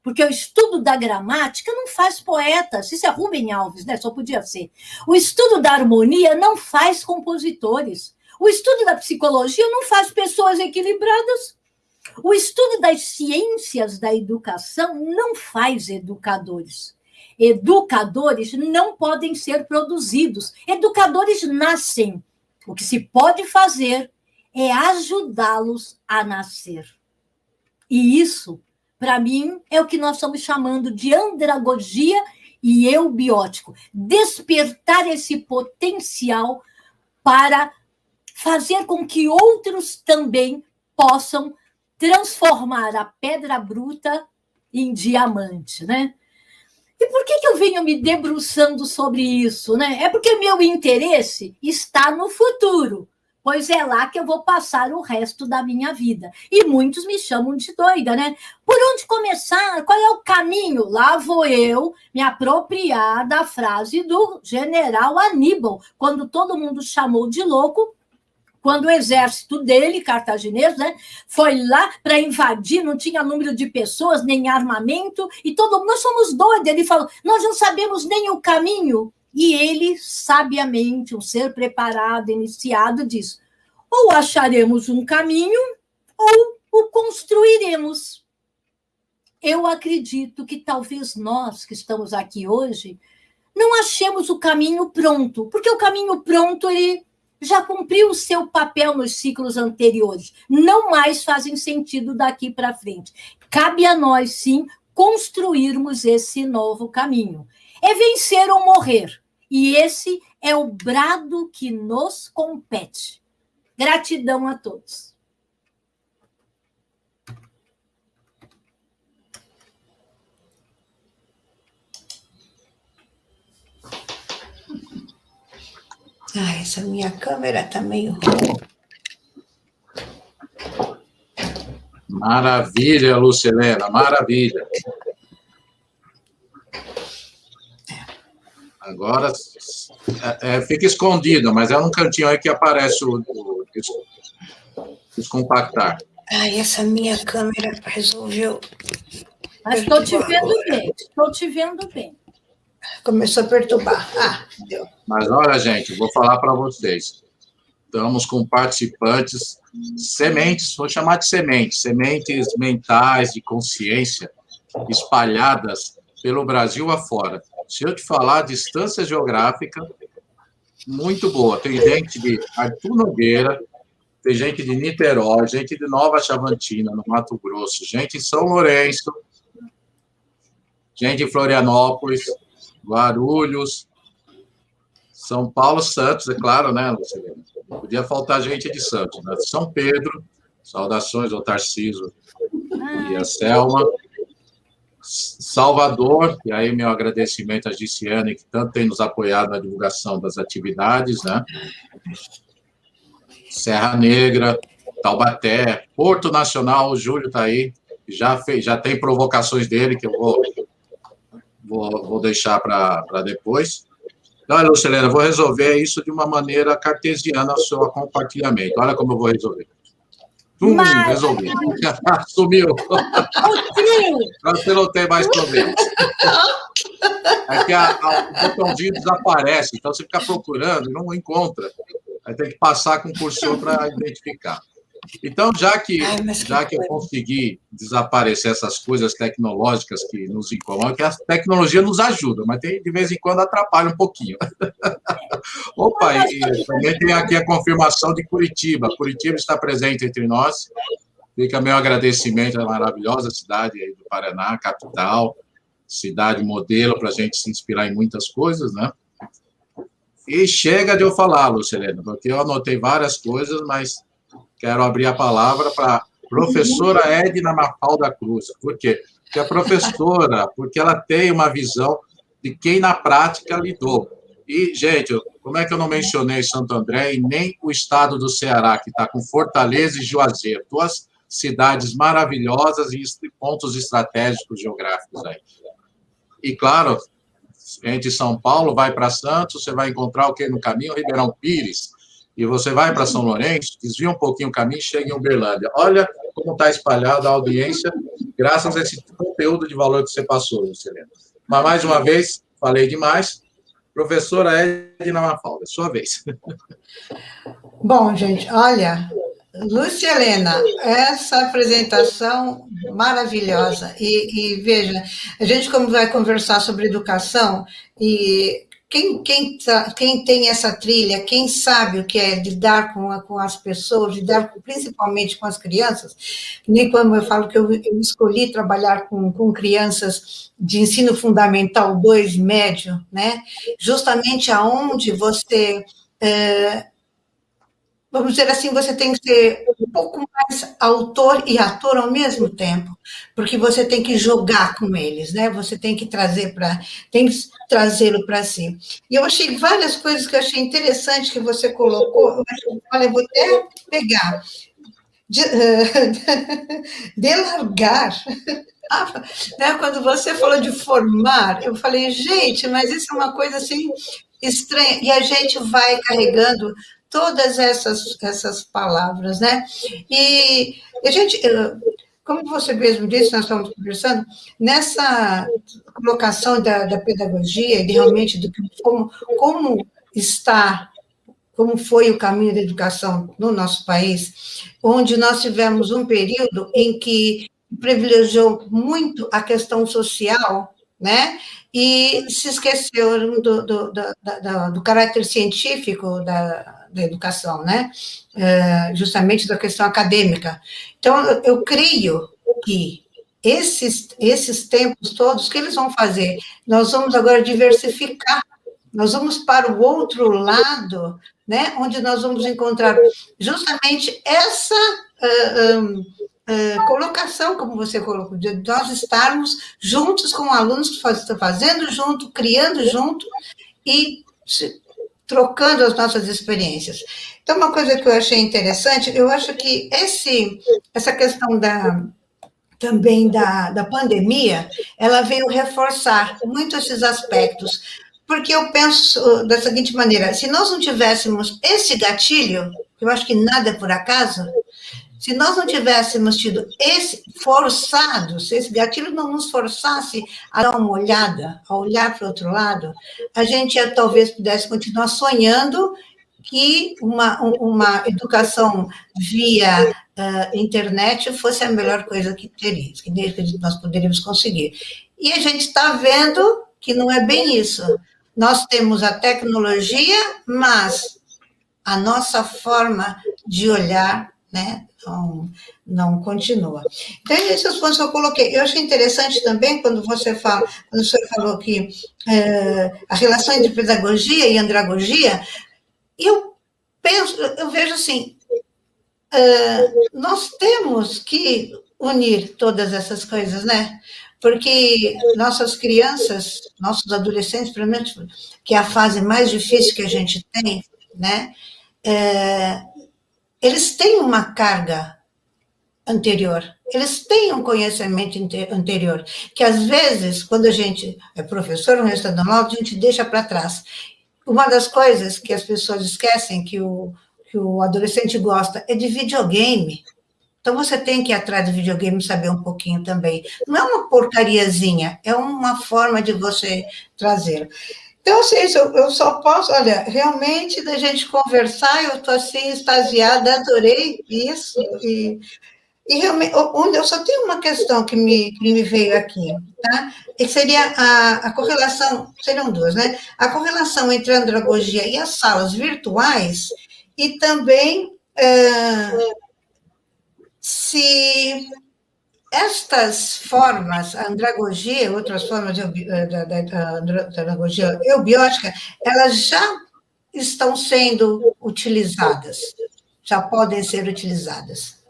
Porque o estudo da gramática não faz poetas, isso é Rubem Alves, né? Só podia ser. O estudo da harmonia não faz compositores. O estudo da psicologia não faz pessoas equilibradas. O estudo das ciências da educação não faz educadores. Educadores não podem ser produzidos. Educadores nascem. O que se pode fazer é ajudá-los a nascer. E isso, para mim, é o que nós estamos chamando de andragogia e eubiótico. Despertar esse potencial para fazer com que outros também possam transformar a pedra bruta em diamante, né? E por que eu venho me debruçando sobre isso, né? É porque meu interesse está no futuro, pois é lá que eu vou passar o resto da minha vida. E muitos me chamam de doida, né? Por onde começar? Qual é o caminho? Lá vou eu me apropriar da frase do general Aníbal, quando todo mundo chamou de louco, quando o exército dele, cartaginês, né, foi lá para invadir, não tinha número de pessoas, nem armamento, e todo mundo, nós somos doidos. Ele falou, nós não sabemos nem o caminho. E ele, sabiamente, um ser preparado, iniciado, diz, ou acharemos um caminho, ou o construiremos. Eu acredito que talvez nós, que estamos aqui hoje, não achemos o caminho pronto, porque o caminho pronto, ele já cumpriu o seu papel nos ciclos anteriores, não mais fazem sentido daqui para frente. Cabe a nós, sim, construirmos esse novo caminho. É vencer ou morrer, e esse é o brado que nos compete. Gratidão a todos. Ah, essa minha câmera está meio ruim. Maravilha, Lucilena, maravilha. Agora fica escondido, mas é num cantinho aí que aparece o descompactar. Ai, essa minha câmera resolveu. Mas estou te vendo bem, estou te vendo bem. Começou a perturbar. Ah, deu. Mas olha, gente, vou falar para vocês. Estamos com participantes, sementes, vou chamar de sementes mentais, de consciência, espalhadas pelo Brasil afora. Se eu te falar, distância geográfica, muito boa. Tem gente de Artur Nogueira, tem gente de Niterói, gente de Nova Chavantina, no Mato Grosso, gente em São Lourenço, gente em Florianópolis, Guarulhos, São Paulo, Santos, é claro, né, Lucilena? Não podia faltar gente de Santos, né? São Pedro, saudações ao Tarcísio e a Selma. Salvador, e aí meu agradecimento a Giciane, que tanto tem nos apoiado na divulgação das atividades, né? Serra Negra, Taubaté, Porto Nacional, o Júlio está aí, já tem provocações dele, que eu vou deixar para depois. Olha, Lucilena, eu vou resolver isso de uma maneira cartesiana, o seu compartilhamento. Olha como eu vou resolver. Resolvi. Sumiu. Você não tem mais problema. É que o botãozinho desaparece, então você fica procurando e não encontra. Aí tem que passar com o cursor para identificar. Então, já que eu consegui desaparecer essas coisas tecnológicas que nos incomodam, que a tecnologia nos ajuda, mas de vez em quando atrapalha um pouquinho. Opa, e também tem aqui a confirmação de Curitiba. Curitiba está presente entre nós. Fica meu agradecimento à maravilhosa cidade aí do Paraná, capital, cidade modelo para a gente se inspirar em muitas coisas, né? E chega de eu falar, Lucilena, porque eu anotei várias coisas, mas quero abrir a palavra para a professora Edna Mafalda Cruz. Por quê? Porque a professora, porque ela tem uma visão de quem na prática lidou. E, gente, como é que eu não mencionei Santo André e nem o estado do Ceará, que está com Fortaleza e Juazeiro, duas cidades maravilhosas e pontos estratégicos geográficos aí. E, claro, entre São Paulo, vai para Santos, você vai encontrar o quê no caminho? Ribeirão Pires. E você vai para São Lourenço, desvia um pouquinho o caminho e chega em Uberlândia. Olha como está espalhada a audiência, graças a esse conteúdo de valor que você passou, Lucilena. Mas, mais uma vez, falei demais. Professora Edna Mafalda, sua vez. Bom, gente, olha, Lucilena, essa apresentação maravilhosa. E veja, a gente como vai conversar sobre educação, e quem tem essa trilha, quem sabe o que é lidar com as pessoas, lidar principalmente com as crianças, nem como eu falo que eu escolhi trabalhar com crianças de ensino fundamental 2, médio, né? Justamente aonde você... vamos dizer assim, você tem que ser um pouco mais autor e ator ao mesmo tempo, porque você tem que jogar com eles, né? Você tem que trazê-lo para si. E eu achei várias coisas que eu achei interessante que você colocou. Olha, eu vou até pegar. Delargar. Né? Quando você falou de formar, eu falei, gente, mas isso é uma coisa assim estranha. E a gente vai carregando todas essas palavras, né? E a gente, como você mesmo disse, nós estamos conversando, nessa colocação da pedagogia e realmente do como está, como foi o caminho da educação no nosso país, onde nós tivemos um período em que privilegiou muito a questão social, né? E se esqueceu do caráter científico da educação, né? Justamente da questão acadêmica. Então, eu creio que esses tempos todos, o que eles vão fazer? Nós vamos agora diversificar, nós vamos para o outro lado, né? Onde nós vamos encontrar justamente essa colocação, como você colocou, de nós estarmos juntos com alunos, fazendo junto, criando junto, e trocando as nossas experiências. Então, uma coisa que eu achei interessante, eu acho que essa questão também da pandemia, ela veio reforçar muito esses aspectos, porque eu penso da seguinte maneira, se nós não tivéssemos esse gatilho, eu acho que nada é por acaso, se nós não tivéssemos tido se esse gatilho não nos forçasse a dar uma olhada, a olhar para o outro lado, a gente talvez pudesse continuar sonhando que uma educação via internet fosse a melhor coisa que nós poderíamos conseguir. E a gente está vendo que não é bem isso. Nós temos a tecnologia, mas a nossa forma de olhar, né, não continua. Então, esses pontos que eu coloquei. Eu achei interessante também quando o senhor falou que a relação entre pedagogia e andragogia, eu vejo assim, nós temos que unir todas essas coisas, né? Porque nossas crianças, nossos adolescentes, pelo menos, que é a fase mais difícil que a gente tem, né? Eles têm uma carga anterior, eles têm um conhecimento anterior, que às vezes, quando a gente é professor no restaurante, a gente deixa para trás. Uma das coisas que as pessoas esquecem que o adolescente gosta é de videogame. Então, você tem que ir atrás do videogame e saber um pouquinho também. Não é uma porcariazinha, é uma forma de você trazê-lo. Então, assim, eu só posso, olha, realmente, da gente conversar, eu estou assim, extasiada, adorei isso, e realmente, onde eu só tenho uma questão que me veio aqui, tá? E seria a correlação, seriam duas, né? A correlação entre a andragogia e as salas virtuais, e também se estas formas, a andragogia, outras formas da andragogia eubiótica, elas já estão sendo utilizadas, já podem ser utilizadas.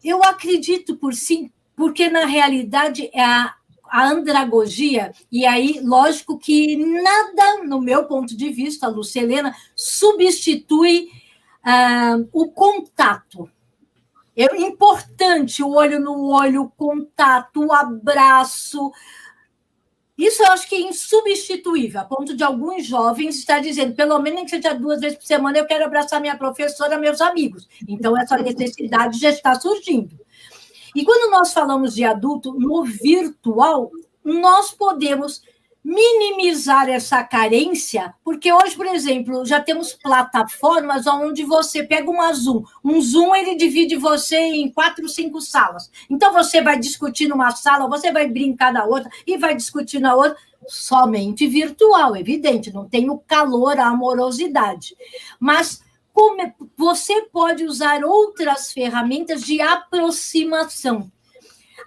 Eu acredito por sim, porque na realidade é a andragogia, e aí, lógico que nada, no meu ponto de vista, Lúcia Helena, substitui o contato. É importante o olho no olho, o contato, o abraço. Isso eu acho que é insubstituível, a ponto de alguns jovens estar dizendo, pelo menos que seja 2 vezes por semana, eu quero abraçar minha professora, meus amigos. Então, essa necessidade já está surgindo. E quando nós falamos de adulto no virtual, nós podemos minimizar essa carência, porque hoje, por exemplo, já temos plataformas onde você pega um Zoom ele divide você em 4, 5 salas. Então, você vai discutir numa sala, você vai brincar na outra e vai discutir na outra, somente virtual, evidente, não tem o calor, a amorosidade. Mas você pode usar outras ferramentas de aproximação.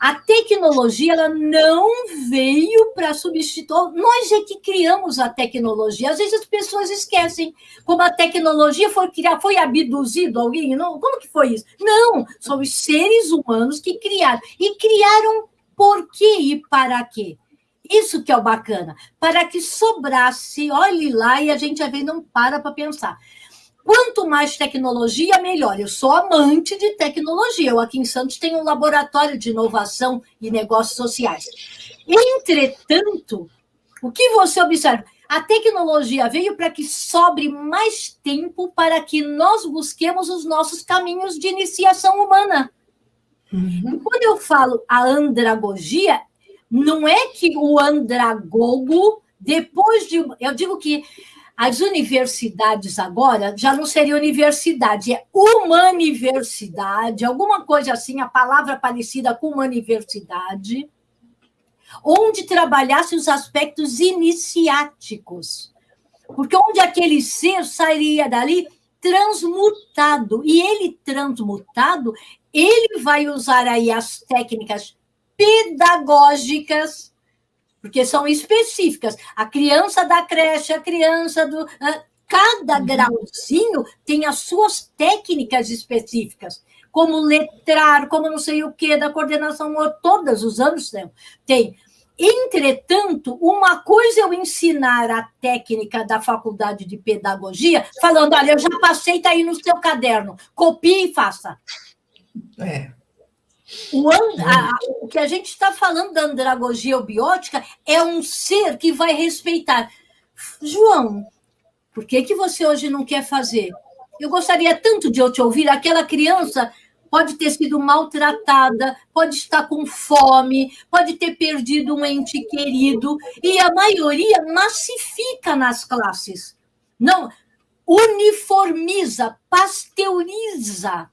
A tecnologia ela não veio para substituir. Nós é que criamos a tecnologia. Às vezes as pessoas esquecem como a tecnologia foi abduzido alguém. Não, como que foi isso? Não, são os seres humanos que criaram. E criaram por quê e para quê? Isso que é o bacana. Para que sobrasse, olhe lá, e a gente às vezes não para pensar. Quanto mais tecnologia, melhor. Eu sou amante de tecnologia. Eu aqui em Santos tenho um laboratório de inovação e negócios sociais. Entretanto, o que você observa? A tecnologia veio para que sobre mais tempo para que nós busquemos os nossos caminhos de iniciação humana. Uhum. E quando eu falo a andragogia, não é que o andragogo, depois de... Eu digo que as universidades agora já não seria universidade, é humaniversidade, alguma coisa assim, a palavra parecida com humaniversidade, onde trabalhasse os aspectos iniciáticos. Porque onde aquele ser sairia dali transmutado, e ele transmutado, ele vai usar aí as técnicas pedagógicas, porque são específicas. A criança da creche, a criança do... Cada grauzinho tem as suas técnicas específicas, como letrar, como não sei o quê, da coordenação, todos os anos tem. Entretanto, uma coisa é eu ensinar a técnica da faculdade de pedagogia, falando, olha, eu já passei, está aí no seu caderno, copie e faça. O que a gente está falando da andragogia biótica é um ser que vai respeitar. João, por que você hoje não quer fazer? Eu gostaria tanto de eu te ouvir. Aquela criança pode ter sido maltratada, pode estar com fome, pode ter perdido um ente querido, e a maioria massifica nas classes. Não, uniformiza, pasteuriza.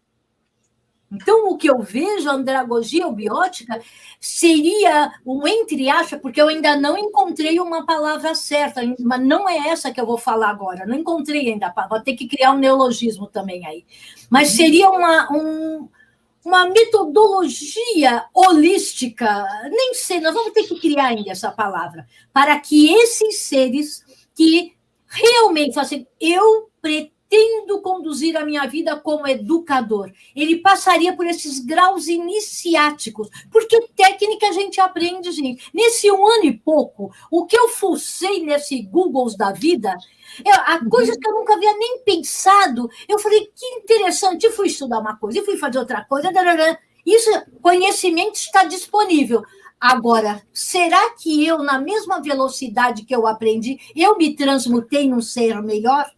Então, o que eu vejo, a andragogia biótica, seria um entre-aspas, porque eu ainda não encontrei uma palavra certa, mas não é essa que eu vou falar agora, não encontrei ainda, vou ter que criar um neologismo também aí. Mas seria uma metodologia holística, nem sei, nós vamos ter que criar ainda essa palavra, para que esses seres que realmente, assim, eu pretendo conduzir a minha vida como educador. Ele passaria por esses graus iniciáticos, porque técnica a gente aprende, gente. Nesse 1 ano e pouco, o que eu fucei nesse Googles da vida, a coisa que eu nunca havia nem pensado, eu falei, que interessante, e fui estudar uma coisa, e fui fazer outra coisa, isso, conhecimento está disponível. Agora, será que eu, na mesma velocidade que eu aprendi, eu me transmutei num ser melhor?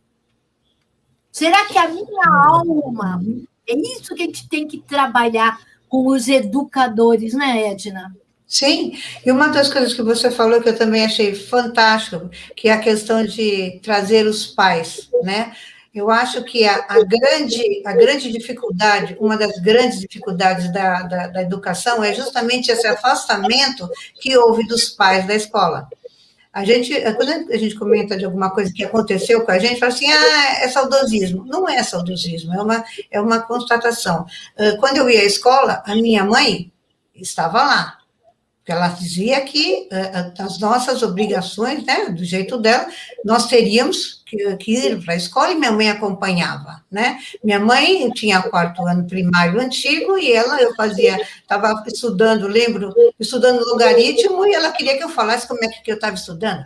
Será que a minha alma... É isso que a gente tem que trabalhar com os educadores, né, Edna? Sim, e uma das coisas que você falou que eu também achei fantástico, que é a questão de trazer os pais, né? Eu acho que a grande dificuldade, uma das grandes dificuldades da educação é justamente esse afastamento que houve dos pais da escola. Quando a gente comenta de alguma coisa que aconteceu com a gente, fala assim, é saudosismo. Não é saudosismo, é uma constatação. Quando eu ia à escola, a minha mãe estava lá, porque ela dizia que as nossas obrigações, né, do jeito dela, nós teríamos que ir para a escola e minha mãe acompanhava, né? Minha mãe tinha 4º ano primário antigo e estava estudando, estudando logaritmo e ela queria que eu falasse como é que eu estava estudando.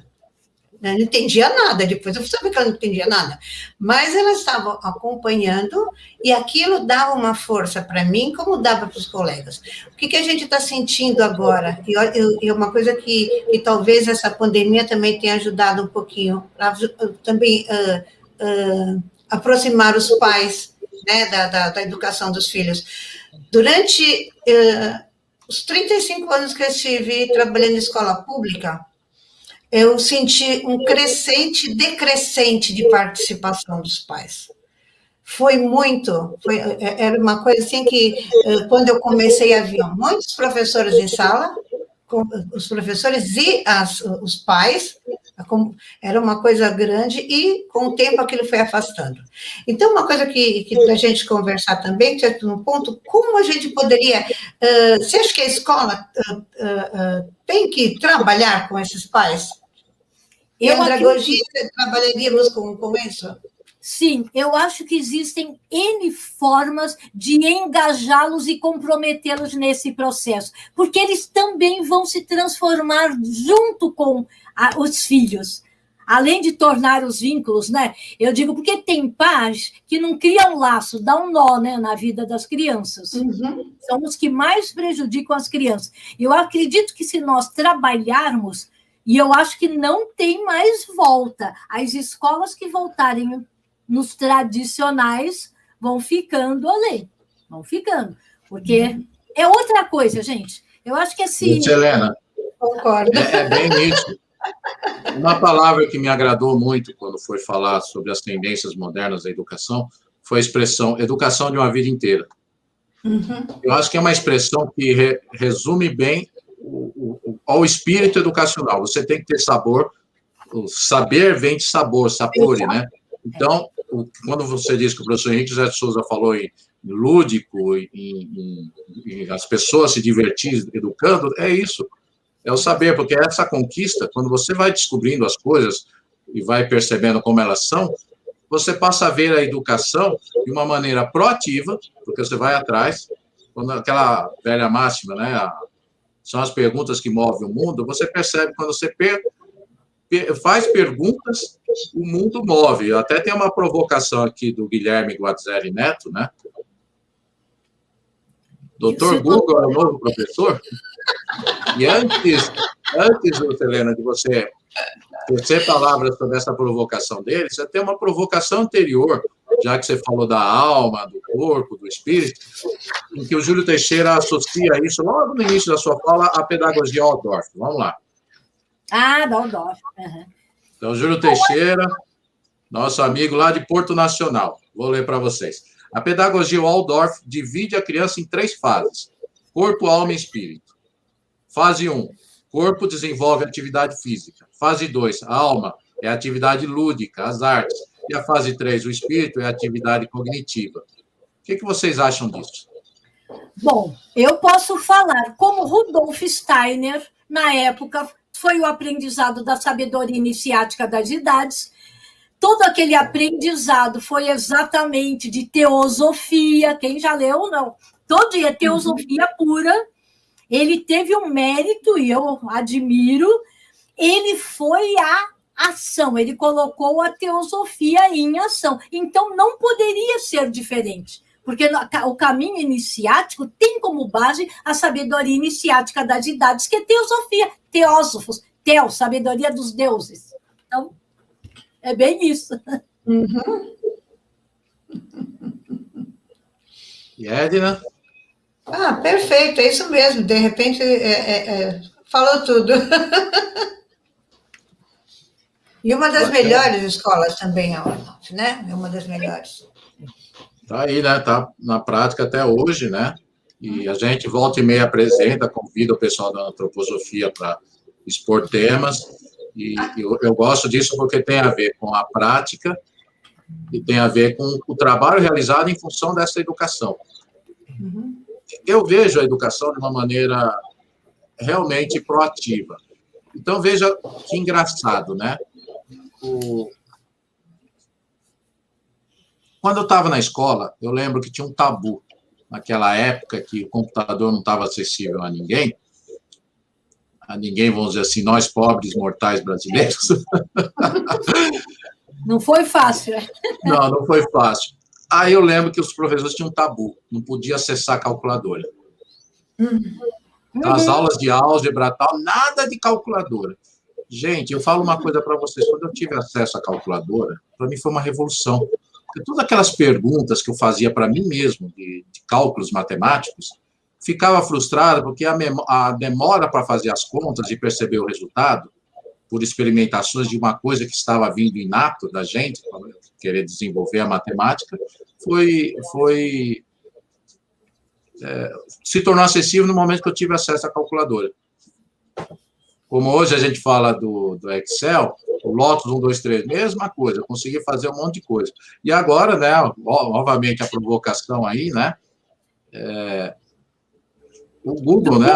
Eu não entendia nada, depois eu sabia que ela não entendia nada, mas ela estava acompanhando e aquilo dava uma força para mim, como dava para os colegas. O que a gente está sentindo agora? E uma coisa que talvez essa pandemia também tenha ajudado um pouquinho, também aproximar os pais, né, da educação dos filhos. Durante os 35 anos que eu estive trabalhando em escola pública, eu senti um decrescente de participação dos pais. Era uma coisa assim que, quando eu comecei, havia muitos professores em sala, os professores e os pais, era uma coisa grande, e com o tempo aquilo foi afastando. Então, uma coisa que para a gente conversar também, que é um ponto, como a gente poderia... você acha que a escola tem que trabalhar com esses pais? E a andragogia, trabalharíamos com isso? Sim, eu acho que existem N formas de engajá-los e comprometê-los nesse processo, porque eles também vão se transformar junto com os filhos, além de tornar os vínculos, né? Eu digo porque tem pais que não criam laço, dá um nó, né, na vida das crianças. Uhum. São os que mais prejudicam as crianças. Eu acredito que se nós trabalharmos, e eu acho que não tem mais volta, as escolas que voltarem nos tradicionais vão ficando ali, porque é outra coisa, gente. Eu acho que assim... Helena, concordo. É bem nítido. Uma palavra que me agradou muito quando foi falar sobre as tendências modernas da educação foi a expressão educação de uma vida inteira. Uhum. Eu acho que é uma expressão que resume bem o espírito educacional. Você tem que ter sabor, o saber vem de sabor, sapore, né? Então, quando você diz que o professor Henrique José de Souza falou em lúdico, em as pessoas se divertir educando, é isso, é o saber, porque essa conquista, quando você vai descobrindo as coisas e vai percebendo como elas são, você passa a ver a educação de uma maneira proativa, porque você vai atrás, quando aquela velha máxima, né, são as perguntas que movem o mundo, você percebe quando você faz perguntas, o mundo move. Até tem uma provocação aqui do Guilherme Guazzeri Neto, né? Doutor Google é o novo professor? E antes, Helena, de você tecer palavras sobre essa provocação dele, você tem uma provocação anterior, já que você falou da alma, do corpo, do espírito, em que o Júlio Teixeira associa isso, logo no início da sua fala, à pedagogia Waldorf. Vamos lá. Ah, da Waldorf. Uhum. Então, Júlio Teixeira, nosso amigo lá de Porto Nacional. Vou ler para vocês. A pedagogia Waldorf divide a criança em 3 fases: corpo, alma e espírito. Fase 1, corpo desenvolve atividade física. Fase 2, alma é atividade lúdica, as artes. E a fase 3, o espírito, é atividade cognitiva. O que vocês acham disso? Bom, eu posso falar como Rudolf Steiner, na época, foi o aprendizado da sabedoria iniciática das idades. Todo aquele aprendizado foi exatamente de teosofia, quem já leu, não. Todo dia, teosofia pura. Ele teve um mérito, e eu admiro, ele foi a ação, ele colocou a teosofia em ação. Então, não poderia ser diferente, porque o caminho iniciático tem como base a sabedoria iniciática das idades, que é teosofia, teósofos, sabedoria dos deuses. Então, é bem isso. Uhum. E Edna? Ah, perfeito, é isso mesmo. De repente, falou tudo. E uma das melhores escolas também, a Waldorf, né? É uma das melhores. Está aí, né? Está na prática até hoje, né? E a gente volta e meia apresenta, convida o pessoal da antroposofia para expor temas. E eu gosto disso porque tem a ver com a prática e tem a ver com o trabalho realizado em função dessa educação. Uhum. Eu vejo a educação de uma maneira realmente proativa. Então, veja que engraçado, né? Quando eu estava na escola, eu lembro que tinha um tabu, naquela época que o computador não estava acessível a ninguém, vamos dizer assim, nós pobres mortais brasileiros. Não foi fácil, né? Não foi fácil. Aí eu lembro que os professores tinham um tabu, não podia acessar a calculadora. As aulas de álgebra e tal, nada de calculadora. Gente, eu falo uma coisa para vocês, quando eu tive acesso à calculadora, para mim foi uma revolução. Porque todas aquelas perguntas que eu fazia para mim mesmo, de cálculos matemáticos, ficava frustrado porque a demora para fazer as contas e perceber o resultado, por experimentações de uma coisa que estava vindo inato da gente, querer desenvolver a matemática, se tornou acessível no momento que eu tive acesso à calculadora. Como hoje a gente fala do Excel, o Lotus 1, 2, 3, mesma coisa, eu consegui fazer um monte de coisa. E agora, né, novamente a provocação aí, né, o Google, né,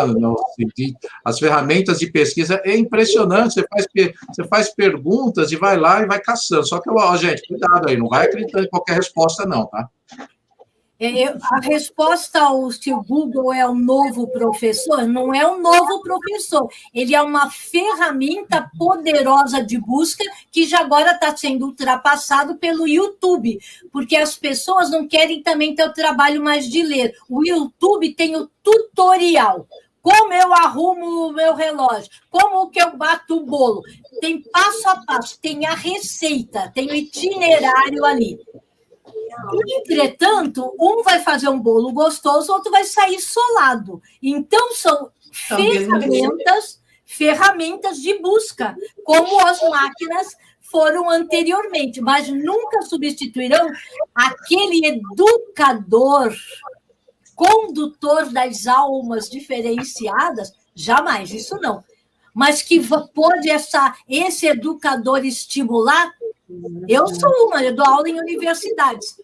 as ferramentas de pesquisa, é impressionante, você faz perguntas e vai lá e vai caçando. Só que, gente, cuidado aí, não vai acreditando em qualquer resposta, não, tá? A resposta ao se o Google é o novo professor, não é um novo professor, ele é uma ferramenta poderosa de busca que já agora está sendo ultrapassado pelo YouTube, porque as pessoas não querem também ter o trabalho mais de ler. O YouTube tem o tutorial. Como eu arrumo o meu relógio, como que eu bato o bolo. Tem passo a passo, tem a receita, tem o itinerário ali. Entretanto, um vai fazer um bolo gostoso, o outro vai sair solado. Então, são ferramentas de busca, como as máquinas foram anteriormente, mas nunca substituirão aquele educador, condutor das almas diferenciadas, jamais, isso não. Mas que pode esse educador estimular. Eu sou eu dou aula em universidades,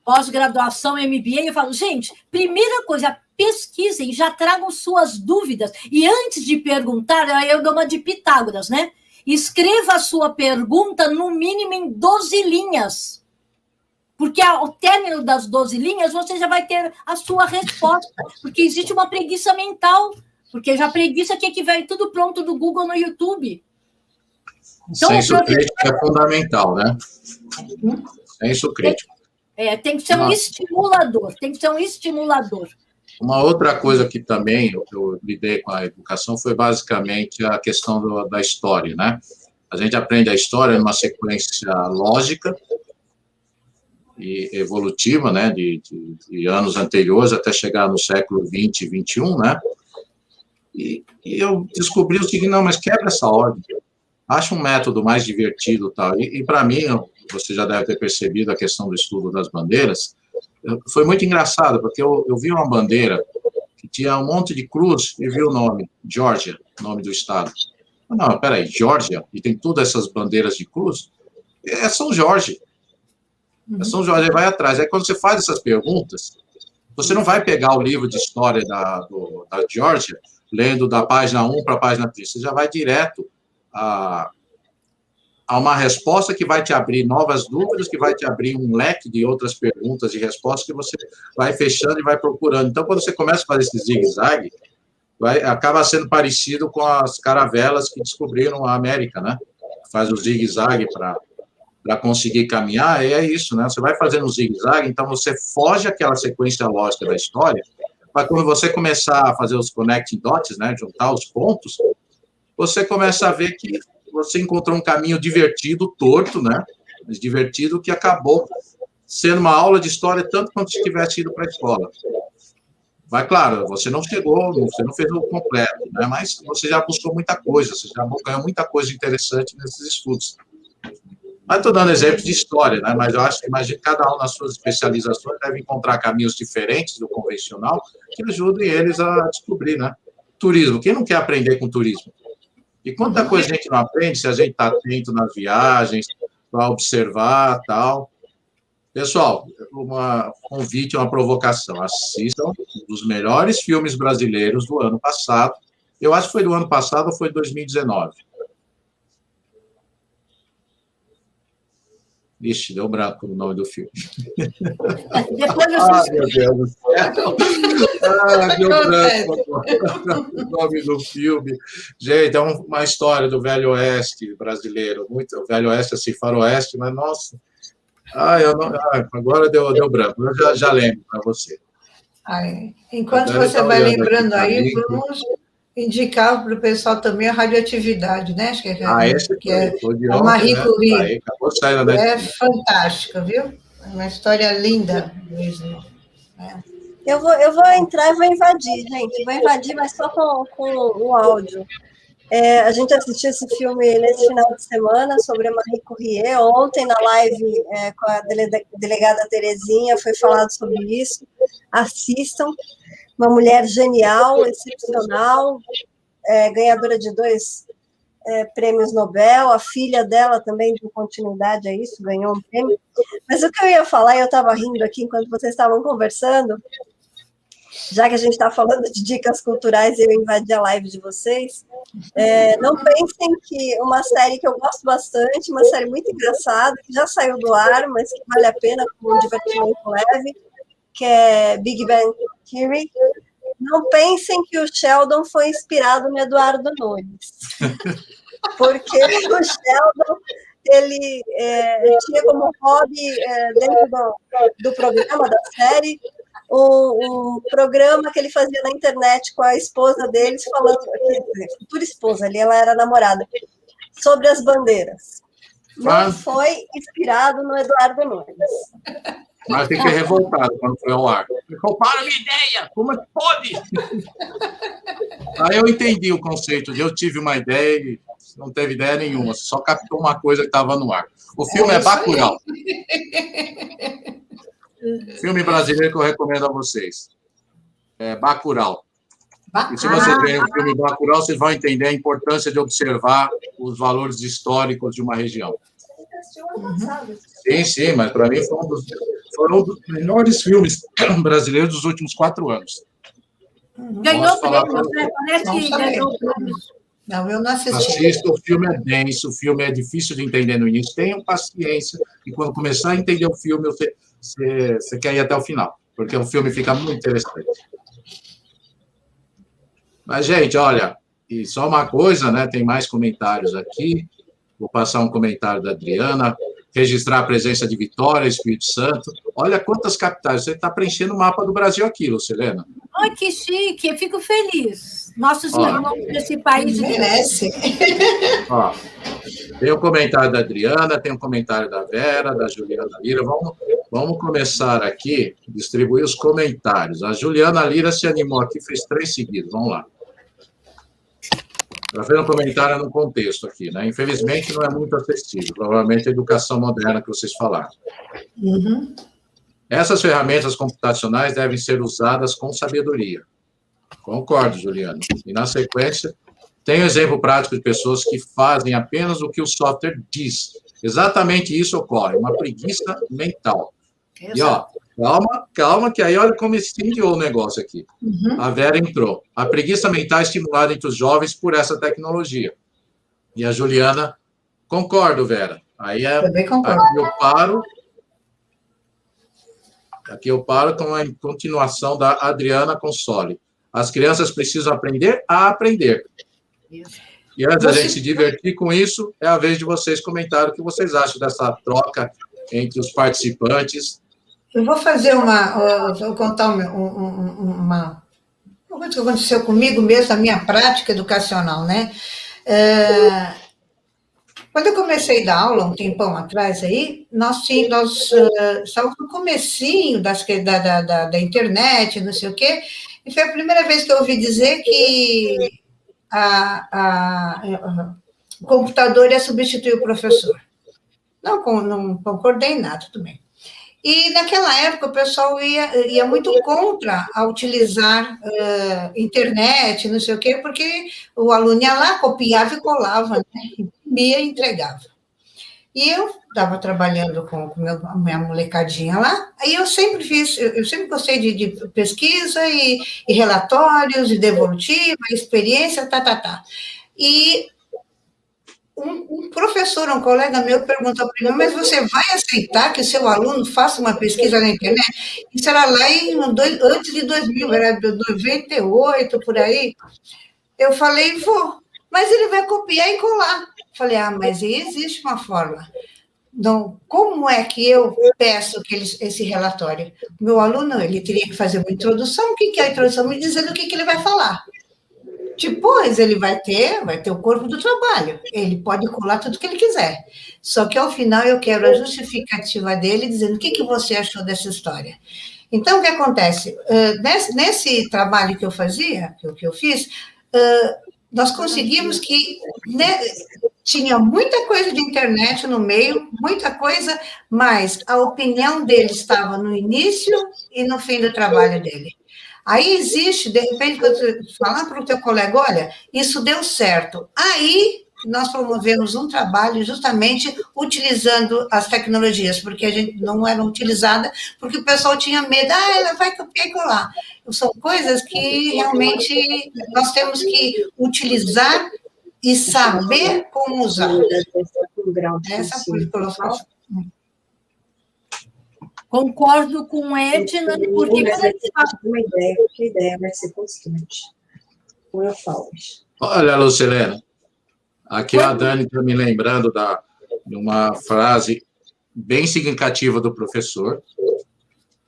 pós-graduação, MBA, eu falo, gente, primeira coisa, pesquisem, já tragam suas dúvidas, e antes de perguntar, eu dou uma de Pitágoras, né? Escreva a sua pergunta, no mínimo, em 12 linhas, porque ao término das 12 linhas, você já vai ter a sua resposta, porque existe uma preguiça mental Porque já preguiça que vai tudo pronto do Google no YouTube. Então, senso crítico é fundamental, né? Senso crítico. Tem que ser um estimulador, tem que ser um estimulador. Uma outra coisa que também eu lidei com a educação foi basicamente a questão da história, né? A gente aprende a história numa sequência lógica e evolutiva, né? De anos anteriores até chegar no século XX e XXI, né? E eu descobri o seguinte, não, mas quebra essa ordem. Acha um método mais divertido e tal. E para mim, você já deve ter percebido a questão do estudo das bandeiras, foi muito engraçado, porque eu vi uma bandeira que tinha um monte de cruz e vi o nome, Geórgia, nome do estado. Não, peraí, Geórgia, e tem todas essas bandeiras de cruz? É São Jorge. É São Jorge, aí vai atrás. Aí quando você faz essas perguntas, você não vai pegar o livro de história da Geórgia, lendo da página 1 para a página 3, você já vai direto a uma resposta que vai te abrir novas dúvidas, que vai te abrir um leque de outras perguntas e respostas que você vai fechando e vai procurando. Então, quando você começa a fazer esse zigue-zague, acaba sendo parecido com as caravelas que descobriram a América, né? Faz o zigue-zague para conseguir caminhar, e é isso, né? Você vai fazendo o zigue-zague, então você foge aquela sequência lógica da história, para quando você começar a fazer os connecting dots, né? Juntar os pontos, você começa a ver que você encontrou um caminho divertido, torto, né? Mas divertido, que acabou sendo uma aula de história tanto quanto se tivesse ido para a escola. Mas, claro, você não chegou, você não fez o completo, né? Mas você já buscou muita coisa, você já ganhou muita coisa interessante nesses estudos. Mas estou dando exemplos de história, né? Mas eu acho que, imagina, cada um nas suas especializações deve encontrar caminhos diferentes do convencional que ajudem eles a descobrir, né? Turismo, quem não quer aprender com turismo? E quanta coisa a gente não aprende se a gente está atento nas viagens, para observar tal. Pessoal, um convite, uma provocação. Assistam um dos melhores filmes brasileiros do ano passado. Eu acho que foi do ano passado ou foi de 2019. Ixi, deu branco no nome do filme. Depois você... Meu Deus do céu. Deu branco o nome do filme. Gente, é uma história do Velho Oeste brasileiro. O Velho Oeste, assim, faroeste, mas, nossa... agora deu branco. Eu já lembro para você. Enquanto você vai lembrando aí, vamos indicar para o pessoal também a radioatividade, né? Acho que é a Marie Curie. É fantástica, viu? É uma história linda mesmo. Eu vou entrar e vou invadir, gente. Vou invadir, mas só com o áudio. A gente assistiu esse filme nesse final de semana sobre a Marie Curie. Ontem, na live com a delegada Terezinha, foi falado sobre isso. Assistam. Uma mulher genial, excepcional, ganhadora de 2 prêmios Nobel. A filha dela também, de continuidade a isso, ganhou um prêmio. Mas o que eu ia falar, eu estava rindo aqui enquanto vocês estavam conversando, já que a gente está falando de dicas culturais e eu invadi a live de vocês, não pensem que uma série que eu gosto bastante, uma série muito engraçada, que já saiu do ar, mas que vale a pena com um divertimento leve, que é Big Bang Theory. Não pensem que o Sheldon foi inspirado no Eduardo Nunes, porque o Sheldon ele tinha como hobby, dentro do programa, da série, um programa que ele fazia na internet com a esposa deles, falando, futura esposa, ali ela era namorada, sobre as bandeiras. Não foi inspirado no Eduardo Nunes. Mas fiquei revoltado quando foi ao ar. Roubaram a minha ideia! Como é que pode? Aí eu entendi o conceito de eu tive uma ideia e não teve ideia nenhuma, só captou uma coisa que estava no ar. O filme é Bacurau. Filme brasileiro que eu recomendo a vocês. É Bacurau. E se vocês verem o filme Bacurau, vocês vão entender a importância de observar os valores históricos de uma região. Sim, mas para mim foi um dos melhores filmes brasileiros dos últimos 4 anos. Ganhou prêmio, parece que ganhou prêmio. Não, eu não assisti. Assista, o filme é denso, o filme é difícil de entender no início. Tenham paciência, e quando começar a entender o filme, você quer ir até o final, porque o filme fica muito interessante. Mas, gente, olha, e só uma coisa, né? Tem mais comentários aqui. Vou passar um comentário da Adriana. Registrar a presença de Vitória, Espírito Santo. Olha quantas capitais. Você está preenchendo o mapa do Brasil aqui, Lucilena. Ai, que chique, eu fico feliz. Nossos irmãos desse país. Merece. Ó, tem um comentário da Adriana, tem um comentário da Vera, da Juliana Lira. Vamos começar aqui, distribuir os comentários. A Juliana Lira se animou aqui, fez 3 seguidos. Vamos lá. Ela fez um comentário no contexto aqui, né? Infelizmente, não é muito acessível. Provavelmente a educação moderna que vocês falaram. Uhum. Essas ferramentas computacionais devem ser usadas com sabedoria. Concordo, Juliana. E, na sequência, tem um exemplo prático de pessoas que fazem apenas o que o software diz. Exatamente isso ocorre, uma preguiça mental. Exato. E, ó, calma, que aí olha como incendiou o negócio aqui. Uhum. A Vera entrou. A preguiça mental é estimulada entre os jovens por essa tecnologia. E a Juliana, concordo, Vera. Aí também concordo. Aqui eu paro com a continuação da Adriana Console. As crianças precisam aprender a aprender. Isso. E antes da gente se divertir com isso, é a vez de vocês comentarem o que vocês acham dessa troca entre os participantes. Eu vou fazer vou contar uma coisa que aconteceu comigo mesmo, a minha prática educacional, né? Quando eu comecei a dar aula, um tempão atrás aí, nós estávamos no comecinho da internet, não sei o quê, e foi a primeira vez que eu ouvi dizer que o computador ia substituir o professor. Não concordei em nada, tudo bem. E, naquela época, o pessoal ia muito contra a utilizar internet, não sei o quê, porque o aluno ia lá, copiava e colava, né? Imprimia e entregava. E eu estava trabalhando com a minha molecadinha lá, aí eu sempre gostei de pesquisa e relatórios, e devolutiva, experiência, E um professor, um colega meu, perguntou para mim, mas você vai aceitar que o seu aluno faça uma pesquisa na internet? Isso era lá antes de 2000, era de 98, por aí. Eu falei, vou, mas ele vai copiar e colar. Falei, mas existe uma forma. Então, como é que eu peço esse relatório? Meu aluno, ele teria que fazer uma introdução. O que é a introdução? Me dizendo o que ele vai falar. Depois ele vai ter o corpo do trabalho. Ele pode colar tudo que ele quiser. Só que, ao final, eu quero a justificativa dele, dizendo o que você achou dessa história. Então, o que acontece? Nesse trabalho que eu fazia, que eu fiz, nós conseguimos que tinha muita coisa de internet no meio, muita coisa, mas a opinião dele estava no início e no fim do trabalho dele. Aí existe, de repente, você falar para o teu colega, olha, isso deu certo. Aí nós promovemos um trabalho justamente utilizando as tecnologias, porque a gente não era utilizada, porque o pessoal tinha medo, ela vai copiar e colar. São coisas que realmente nós temos que utilizar e saber como usar. Essa coisa que eu falo. Concordo com Edna, porque uma ideia, porque a ideia vai ser constante. Como eu falo. Olha, Lucilena, aqui a Dani está me lembrando de uma frase bem significativa do professor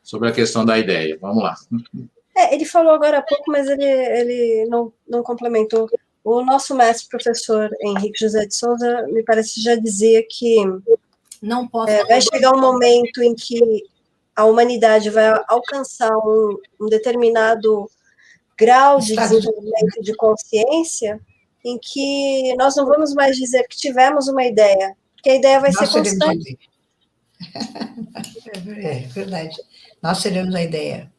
sobre a questão da ideia. Vamos lá. Ele falou agora há pouco, mas ele não complementou. O nosso mestre professor Henrique José de Souza, me parece, já dizia que não posso vai chegar um momento em que a humanidade vai alcançar um determinado grau de desenvolvimento de consciência em que nós não vamos mais dizer que tivemos uma ideia, porque a ideia vai ser constante. É verdade. Nós seremos a ideia.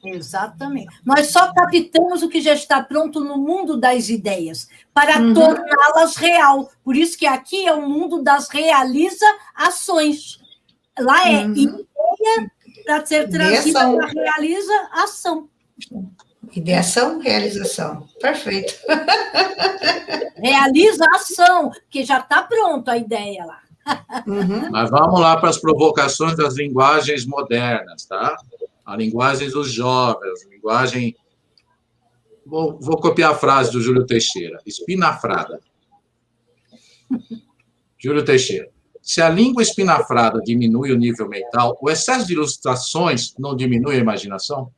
Exatamente. Nós só captamos o que já está pronto no mundo das ideias, para torná-las real. Por isso que aqui é o mundo das realiza-ações. Lá é ideia para ser trazida para realiza-ação. Ideação, realização. Perfeito. Realiza-ação, porque já está pronto a ideia lá. Mas vamos lá para as provocações das linguagens modernas, tá? A linguagem dos jovens, a linguagem Vou copiar a frase do Júlio Teixeira. Espinafrada. Júlio Teixeira. Se a língua espinafrada diminui o nível mental, o excesso de ilustrações não diminui a imaginação?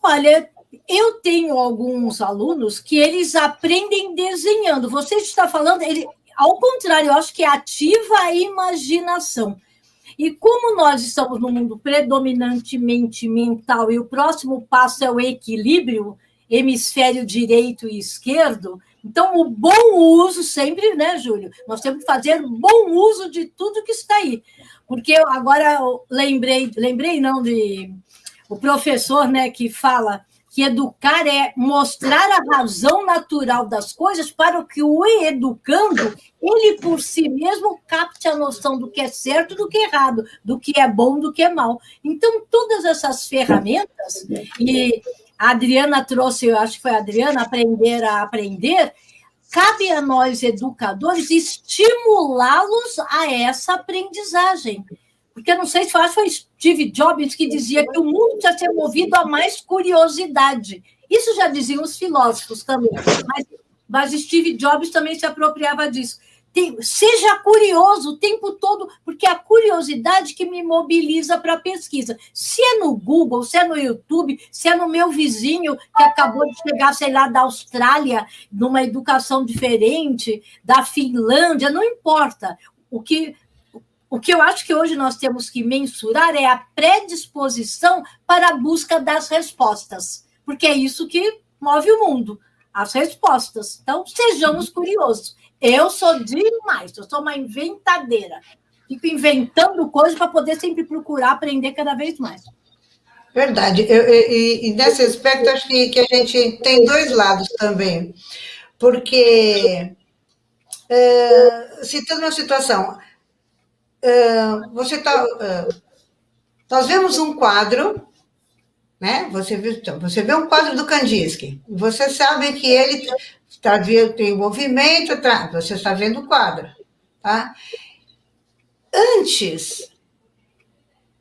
Olha, eu tenho alguns alunos que eles aprendem desenhando. Você está falando, ao contrário, eu acho que ativa a imaginação. E como nós estamos num mundo predominantemente mental e o próximo passo é o equilíbrio, hemisfério direito e esquerdo, então o bom uso sempre, né, Júlio? Nós temos que fazer bom uso de tudo que está aí. Porque agora eu lembrei não, o professor, né, que fala que educar é mostrar a razão natural das coisas para que o educando, ele por si mesmo capte a noção do que é certo e do que é errado, do que é bom, do que é mal. Então, todas essas ferramentas, e a Adriana trouxe, eu acho que foi a Adriana, Aprender a Aprender, cabe a nós, educadores, estimulá-los a essa aprendizagem. Porque eu não sei se foi Steve Jobs que dizia que o mundo precisa ser movido a mais curiosidade. Isso já diziam os filósofos também, mas Steve Jobs também se apropriava disso. Seja curioso o tempo todo, porque é a curiosidade que me mobiliza para a pesquisa. Se é no Google, se é no YouTube, se é no meu vizinho que acabou de chegar, sei lá, da Austrália, numa educação diferente, da Finlândia, não importa. O que eu acho que hoje nós temos que mensurar é a predisposição para a busca das respostas, porque é isso que move o mundo, as respostas. Então, sejamos curiosos. Eu sou demais, eu sou uma inventadeira. Fico inventando coisas para poder sempre procurar aprender cada vez mais. Verdade. E nesse aspecto, acho que a gente tem dois lados também. Porque, citando uma situação, nós vemos um quadro, né? Você vê um quadro do Kandinsky, você sabe que ele tem movimento, você está vendo o quadro, tá? Antes,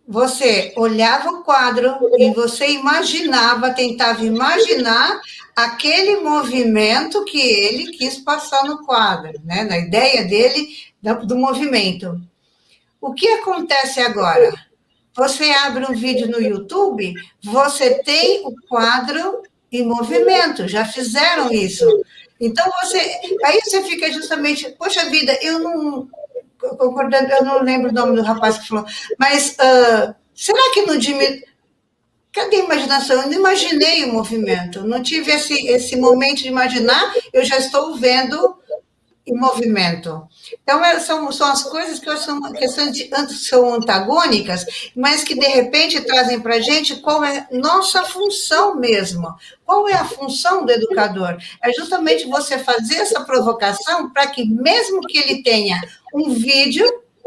você olhava o quadro e você tentava imaginar aquele movimento que ele quis passar no quadro, né? Na ideia dele do movimento. O que acontece agora? Você abre um vídeo no YouTube, você tem o quadro em movimento, já fizeram isso. Então, aí você fica justamente, poxa vida, eu não lembro o nome do rapaz que falou, mas será que não diminui? Cadê a imaginação? Eu não imaginei o movimento, não tive esse momento de imaginar, eu já estou vendo em movimento. Então, são as coisas que são antagônicas, mas que, de repente, trazem para a gente qual é nossa função mesmo. Qual é a função do educador? É justamente você fazer essa provocação para que, mesmo que ele tenha um vídeo,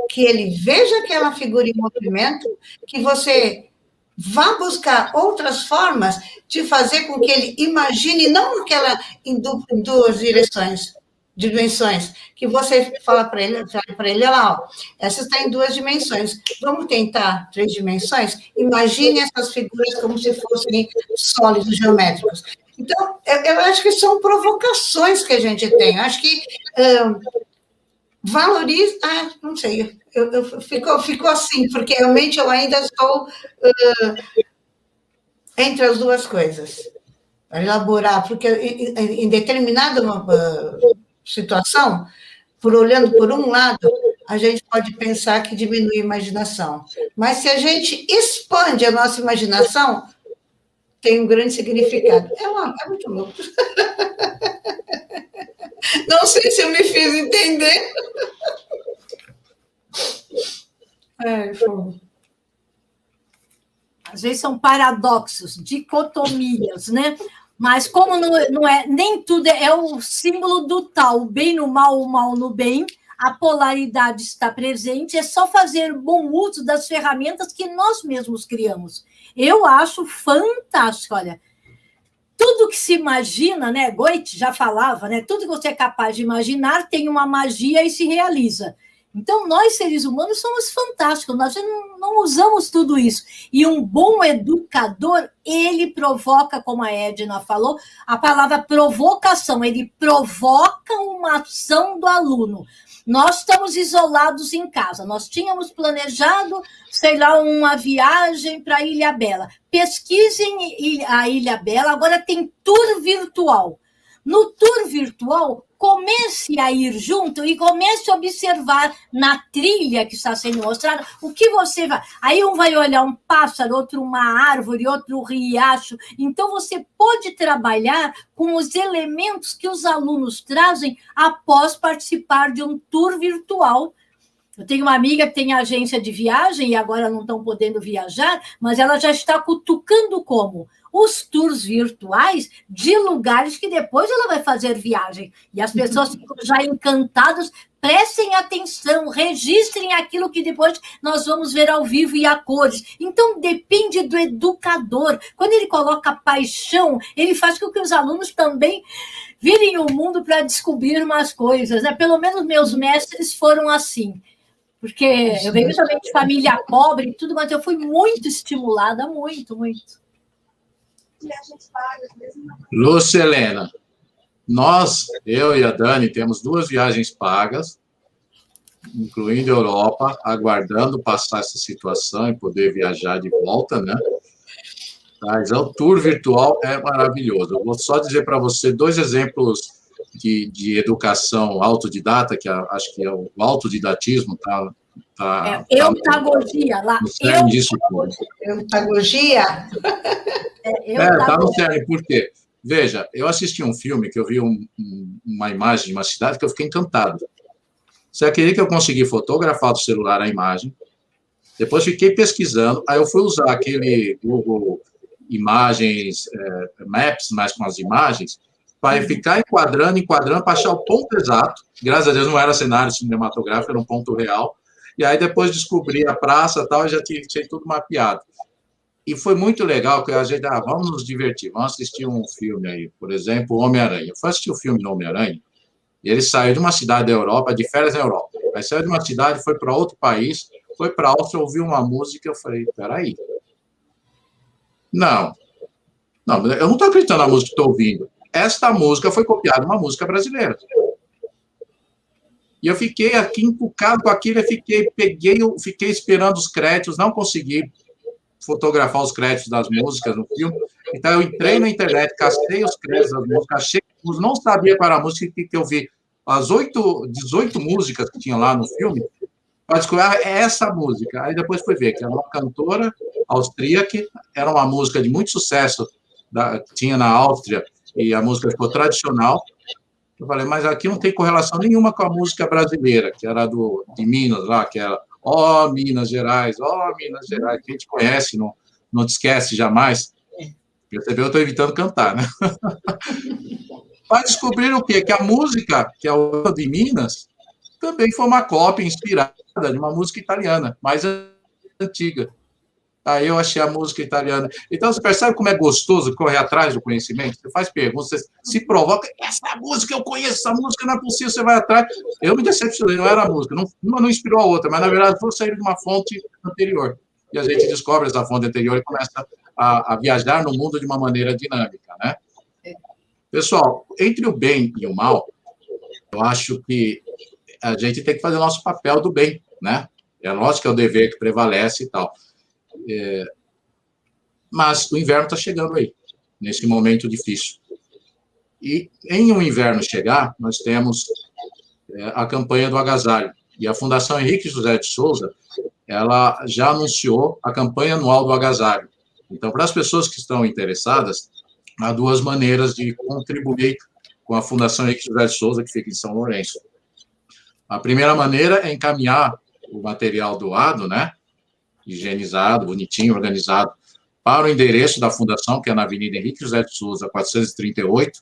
que ele veja aquela figura em movimento, que você vá buscar outras formas de fazer com que ele imagine, não aquela em duas dimensões, que você fala para ele, olha lá, ó, essa está em 2 dimensões, vamos tentar 3 dimensões? Imagine essas figuras como se fossem sólidos geométricos. Então, eu acho que são provocações que a gente tem, eu acho que valoriza, não sei, ficou assim, porque realmente eu ainda estou entre as duas coisas, para elaborar, porque em determinada situação, olhando por um lado, a gente pode pensar que diminui a imaginação. Mas se a gente expande a nossa imaginação, tem um grande significado. É muito louco. Não sei se eu me fiz entender. Às vezes são paradoxos, dicotomias, né? Mas como não é, nem tudo é o símbolo do tal, o bem no mal, o mal no bem, a polaridade está presente, é só fazer bom uso das ferramentas que nós mesmos criamos. Eu acho fantástico, olha, tudo que se imagina, né, Goethe já falava, né, tudo que você é capaz de imaginar tem uma magia e se realiza. Então, nós, seres humanos, somos fantásticos, nós não usamos tudo isso. E um bom educador, ele provoca, como a Edna falou, a palavra provocação, ele provoca uma ação do aluno. Nós estamos isolados em casa, nós tínhamos planejado, sei lá, uma viagem para a Ilhabela. Pesquisem a Ilhabela, agora tem tour virtual. No tour virtual, comece a ir junto e comece a observar na trilha que está sendo mostrada o que você vai. Aí um vai olhar um pássaro, outro uma árvore, outro um riacho. Então, você pode trabalhar com os elementos que os alunos trazem após participar de um tour virtual. Eu tenho uma amiga que tem agência de viagem e agora não estão podendo viajar, mas ela já está cutucando como? Os tours virtuais de lugares que depois ela vai fazer viagem. E as pessoas ficam já encantadas. Prestem atenção, registrem aquilo que depois nós vamos ver ao vivo e a cores. Então, depende do educador. Quando ele coloca paixão, ele faz com que os alunos também virem o mundo para descobrir umas coisas, né? Pelo menos meus mestres foram assim. Porque eu venho também de família pobre e tudo, mas eu fui muito estimulada, muito, muito. Lúcia Helena, eu e a Dani, temos 2 viagens pagas, incluindo a Europa, aguardando passar essa situação e poder viajar de volta, né? Mas o tour virtual é maravilhoso. Eu vou só dizer para você 2 exemplos de educação autodidata, que acho que é o autodidatismo, Eutagogia, lá. Eutagogia? Tá no cerne, por quê? Veja, eu assisti um filme que eu vi uma imagem de uma cidade que eu fiquei encantado. Você acredita que eu consegui fotografar do celular a imagem, depois fiquei pesquisando, aí eu fui usar aquele Google Imagens, Maps, mais com as imagens, para ficar enquadrando, para achar o ponto exato. Graças a Deus não era cenário cinematográfico, era um ponto real. E aí depois descobri a praça e tal, e já tinha tudo mapeado. E foi muito legal, que a gente, vamos nos divertir, vamos assistir um filme aí, por exemplo, Homem-Aranha. Eu fui assistir o filme do Homem-Aranha, e ele saiu de uma cidade da Europa, de férias na Europa. Aí saiu de uma cidade, foi para outro país, foi para a Áustria, ouviu uma música, eu falei, peraí. Não, eu não estou acreditando na música que estou ouvindo. Esta música foi copiada de uma música brasileira. E eu fiquei aqui encucado com aquilo, eu fiquei esperando os créditos, não consegui fotografar os créditos das músicas no filme. Então, eu entrei na internet, cacei os créditos das músicas, achei, não sabia qual era a música, que eu vi as 18 músicas que tinha lá no filme, para descobrir, é essa música. Aí depois fui ver que era uma cantora austríaca, era uma música de muito sucesso, tinha na Áustria, e a música ficou tradicional. Eu falei, mas aqui não tem correlação nenhuma com a música brasileira, que era de Minas lá, que era Minas Gerais, Minas Gerais, que a gente conhece, não te esquece jamais. Percebeu? Eu estou evitando cantar, né? Mas descobriram o quê? Que a música, que é o de Minas, também foi uma cópia inspirada de uma música italiana, mais antiga. Aí eu achei a música italiana. Então, você percebe como é gostoso correr atrás do conhecimento? Você faz perguntas, você se provoca. Essa música eu conheço, essa música não é possível, você vai atrás. Eu me decepcionei, não era a música. Uma não inspirou a outra, mas, na verdade, foi sair de uma fonte anterior. E a gente descobre essa fonte anterior e começa a viajar no mundo de uma maneira dinâmica, né? Pessoal, entre o bem e o mal, eu acho que a gente tem que fazer o nosso papel do bem, né? É lógico que é o dever que prevalece e tal. Mas o inverno está chegando aí, nesse momento difícil. E em um inverno chegar, nós temos a campanha do agasalho. E a Fundação Henrique José de Souza, ela já anunciou a campanha anual do agasalho. Então, para as pessoas que estão interessadas, há 2 maneiras de contribuir com a Fundação Henrique José de Souza, que fica em São Lourenço. A primeira maneira é encaminhar o material doado, né? Higienizado, bonitinho, organizado, para o endereço da Fundação, que é na Avenida Henrique José de Souza, 438,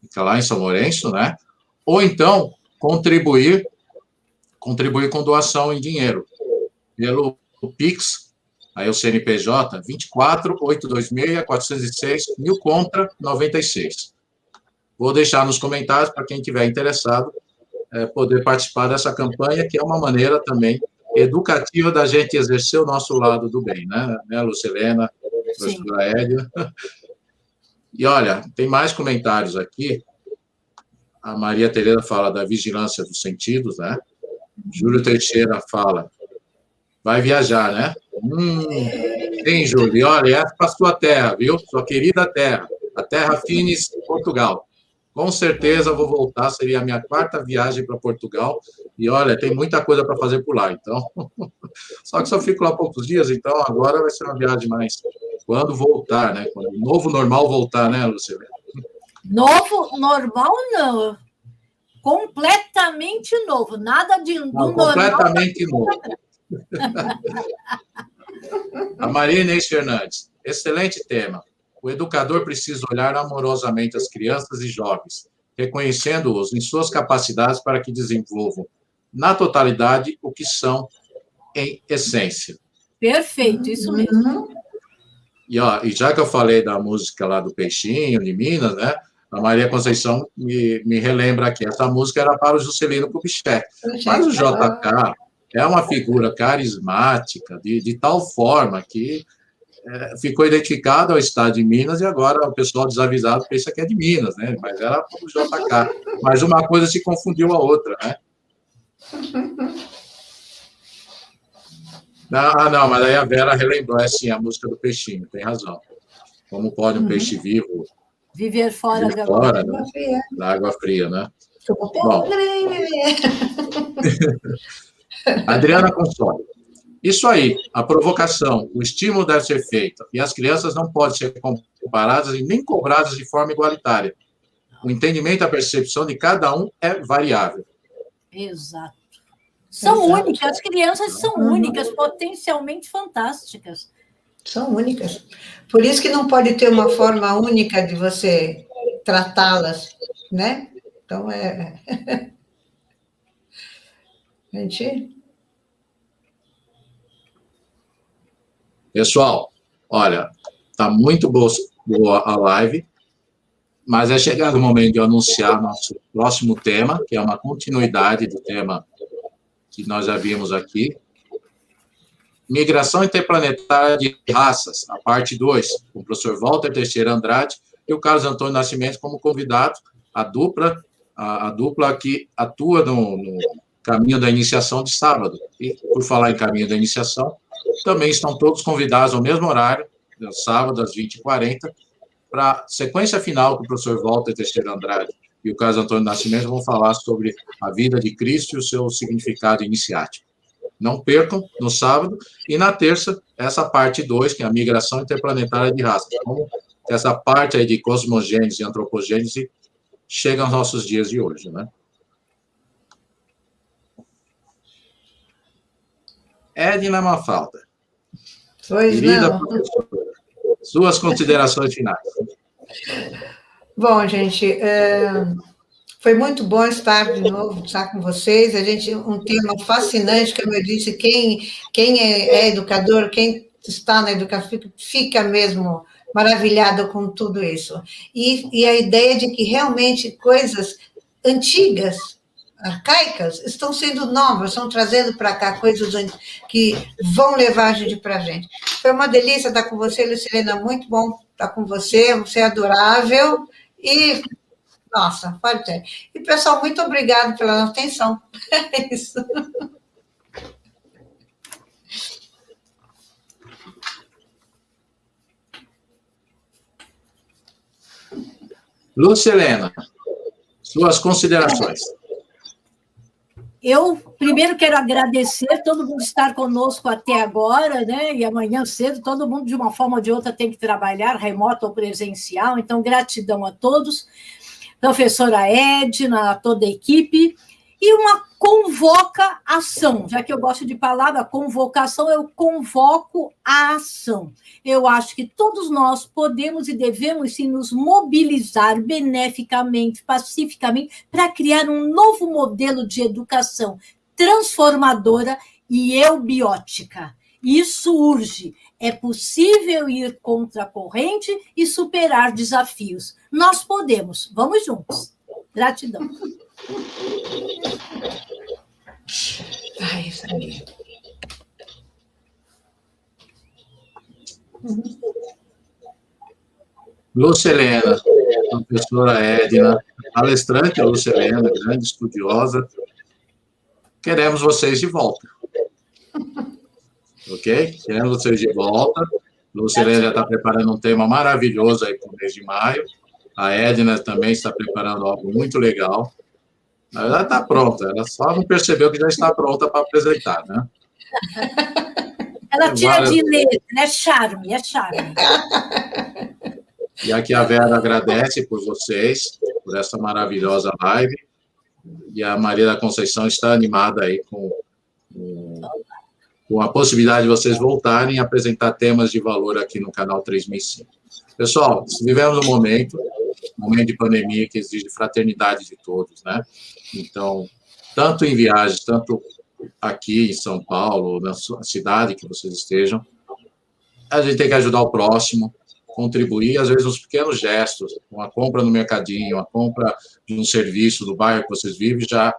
fica lá em São Lourenço, né? Ou então, contribuir com doação em dinheiro, pelo Pix, aí o CNPJ, 24.826.406, 1000 contra 96. Vou deixar nos comentários, para quem tiver interessado, poder participar dessa campanha, que é uma maneira também educativa da gente exercer o nosso lado do bem, né, Lucilena, professora Hélia? E, olha, tem mais comentários aqui. A Maria Tereza fala da vigilância dos sentidos, né? Júlio Teixeira fala, vai viajar, né? Sim, Júlio, e olha, é para a sua terra, viu? Sua querida terra, a Terra Finis, Portugal. Com certeza vou voltar, seria a minha 4ª viagem para Portugal, e olha, tem muita coisa para fazer por lá, então. Só que só fico lá poucos dias, então agora vai ser uma viagem mais. Quando voltar, né? Quando o novo normal voltar, né, Lucilena? Novo normal, não. Completamente novo. Nada de não, completamente normal. A Maria Inês Fernandes. Excelente tema. O educador precisa olhar amorosamente as crianças e jovens, reconhecendo-os em suas capacidades para que desenvolvam, na totalidade, o que são em essência. Perfeito, isso mesmo. E já que eu falei da música lá do Peixinho, de Minas, né? A Maria Conceição me relembra aqui. Essa música era para o Juscelino Kubitschek. Mas o JK é uma figura carismática, de tal forma que ficou identificado ao estado de Minas, e agora o pessoal desavisado pensa que é de Minas, né? Mas era o JK. Mas uma coisa se confundiu a outra, né? Não, mas aí a Vera relembrou, assim, a música do Peixinho, tem razão. Como pode um peixe vivo viver fora da água fria. Da água fria, né? Bom. Adriana Console. Isso aí, a provocação, o estímulo deve ser feito, e as crianças não podem ser comparadas e nem cobradas de forma igualitária. O entendimento, a percepção de cada um é variável. Exato. São únicas, as crianças são únicas, potencialmente fantásticas. São únicas. Por isso que não pode ter uma forma única de você tratá-las, né? Então, gente... Pessoal, olha, está muito boa a live, mas é chegado o momento de eu anunciar nosso próximo tema, que é uma continuidade do tema que nós já vimos aqui. Migração interplanetária de raças, a parte 2, com o professor Walter Teixeira Andrade e o Carlos Antônio Nascimento como convidado, a dupla que atua no caminho da iniciação de sábado. E, por falar em caminho da iniciação, também estão todos convidados ao mesmo horário, sábado, às 20h40, para a sequência final que o professor Walter Teixeira Andrade e o Carlos Antônio Nascimento vão falar sobre a vida de Cristo e o seu significado iniciático. Não percam, no sábado, e na terça, essa parte 2, que é a migração interplanetária de raças. Como essa parte aí de cosmogênese e antropogênese chega aos nossos dias de hoje, né? Edna Mafalda. Pois Querida não. professora, suas considerações finais. Bom, gente, foi muito bom estar de novo, estar com vocês. Um tema fascinante, como eu disse, quem é educador, quem está na educação, fica mesmo maravilhado com tudo isso. E a ideia de que realmente coisas antigas, arcaicas, estão sendo novas, estão trazendo para cá coisas que vão levar a gente para a gente. Foi uma delícia estar com você, Lucilena, muito bom estar com você é adorável, e, nossa, pode ter. E, pessoal, muito obrigado pela atenção. É isso. Lucilena, suas considerações. Eu, primeiro, quero agradecer todo mundo estar conosco até agora, né? E amanhã cedo, todo mundo, de uma forma ou de outra, tem que trabalhar, remoto ou presencial. Então, gratidão a todos. Professora Edna, a toda a equipe. E uma convoca-ação, já que eu gosto de palavra convocação, eu convoco a ação. Eu acho que todos nós podemos e devemos sim nos mobilizar beneficamente, pacificamente, para criar um novo modelo de educação transformadora e eubiótica. Isso urge. É possível ir contra a corrente e superar desafios. Nós podemos. Vamos juntos. Gratidão. Ai, sabia. Lúcia Helena, professora Edna, palestrante, a Lúcia Helena, grande estudiosa. Queremos vocês de volta. Ok? Queremos vocês de volta. Lúcia Helena já está preparando um tema maravilhoso aí para o mês de maio. A Edna também está preparando algo muito legal. Ela está pronta, ela só não percebeu que já está pronta para apresentar, né? Ela tira de letra, é charme, é charme. E aqui a Vera agradece por vocês, por essa maravilhosa live. E a Maria da Conceição está animada aí com a possibilidade de vocês voltarem a apresentar temas de valor aqui no canal 3005. Pessoal, vivemos um momento de pandemia que exige fraternidade de todos, né? Então, tanto em viagens, tanto aqui em São Paulo, na sua cidade que vocês estejam, a gente tem que ajudar o próximo, contribuir, às vezes, uns pequenos gestos, uma compra no mercadinho, uma compra de um serviço do bairro que vocês vivem, já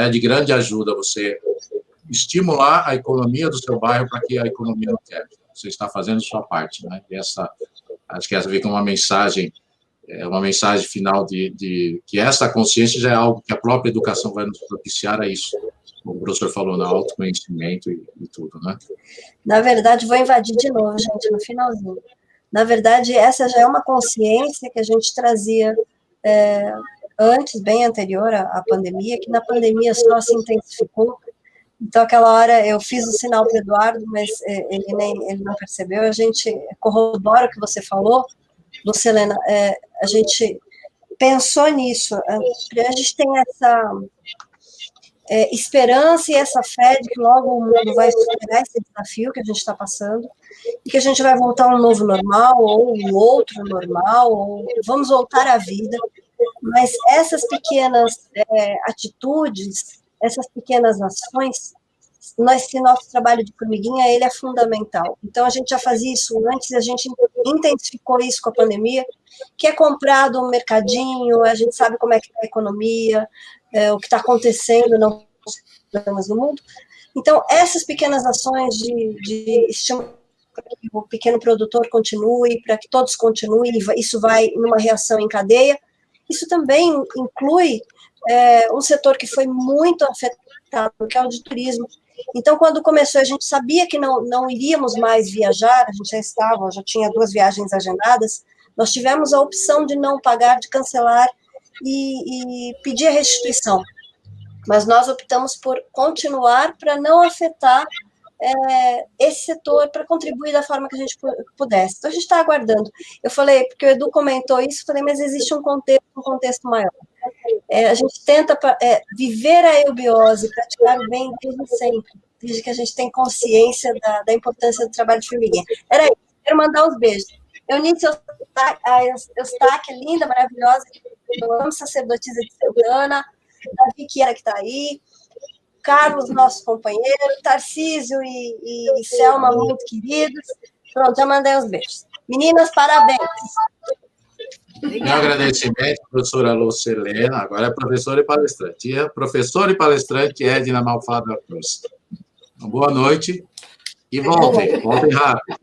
é de grande ajuda você estimular a economia do seu bairro para que a economia não quebre. Você está fazendo a sua parte, né? E acho que essa vem com uma mensagem final de que essa consciência já é algo que a própria educação vai nos propiciar a isso. Como o professor falou, no autoconhecimento e tudo, né? Na verdade, vou invadir de novo, gente, no finalzinho. Na verdade, essa já é uma consciência que a gente trazia antes, bem anterior à pandemia, que na pandemia só se intensificou. Então, aquela hora, eu fiz o sinal para o Eduardo, mas ele não percebeu. A gente corrobora o que você falou, Lucilena, a gente pensou nisso. A gente tem essa esperança e essa fé de que logo o mundo vai superar esse desafio que a gente está passando, e que a gente vai voltar a um novo normal, ou um outro normal, ou vamos voltar à vida. Mas essas pequenas atitudes, essas pequenas ações, nosso trabalho de formiguinha, ele é fundamental. Então, a gente já fazia isso antes, a gente intensificou isso com a pandemia, que é comprado um mercadinho, a gente sabe como é que está a economia, o que está acontecendo no mundo. Então, essas pequenas ações de estimular para que o pequeno produtor continue, para que todos continuem, isso vai numa reação em cadeia. Isso também inclui um setor que foi muito afetado, que é o de turismo. Então, quando começou, a gente sabia que não iríamos mais viajar, a gente já tinha 2 viagens agendadas, nós tivemos a opção de não pagar, de cancelar e pedir a restituição. Mas nós optamos por continuar para não afetar esse setor, para contribuir da forma que a gente pudesse. Então, a gente está aguardando. Eu falei, porque o Edu comentou isso, falei, mas existe um contexto maior. A gente tenta viver a eubiose, praticar o bem desde sempre, desde que a gente tem consciência da importância do trabalho de formiguinha. Era isso, quero mandar uns beijos. Eunice Eustáquio, linda, maravilhosa, eu amo, sacerdotisa de Silvana, Davi Kiera, que está aí, Carlos, nosso companheiro, Tarcísio e Selma, muito queridos. Pronto, já mandei uns beijos. Meninas, parabéns. Meu agradecimento, professora Lúcia Helena, agora é professora e palestrante. E a professora e palestrante Edna Malfada Cruz. Então, boa noite e voltem rápido.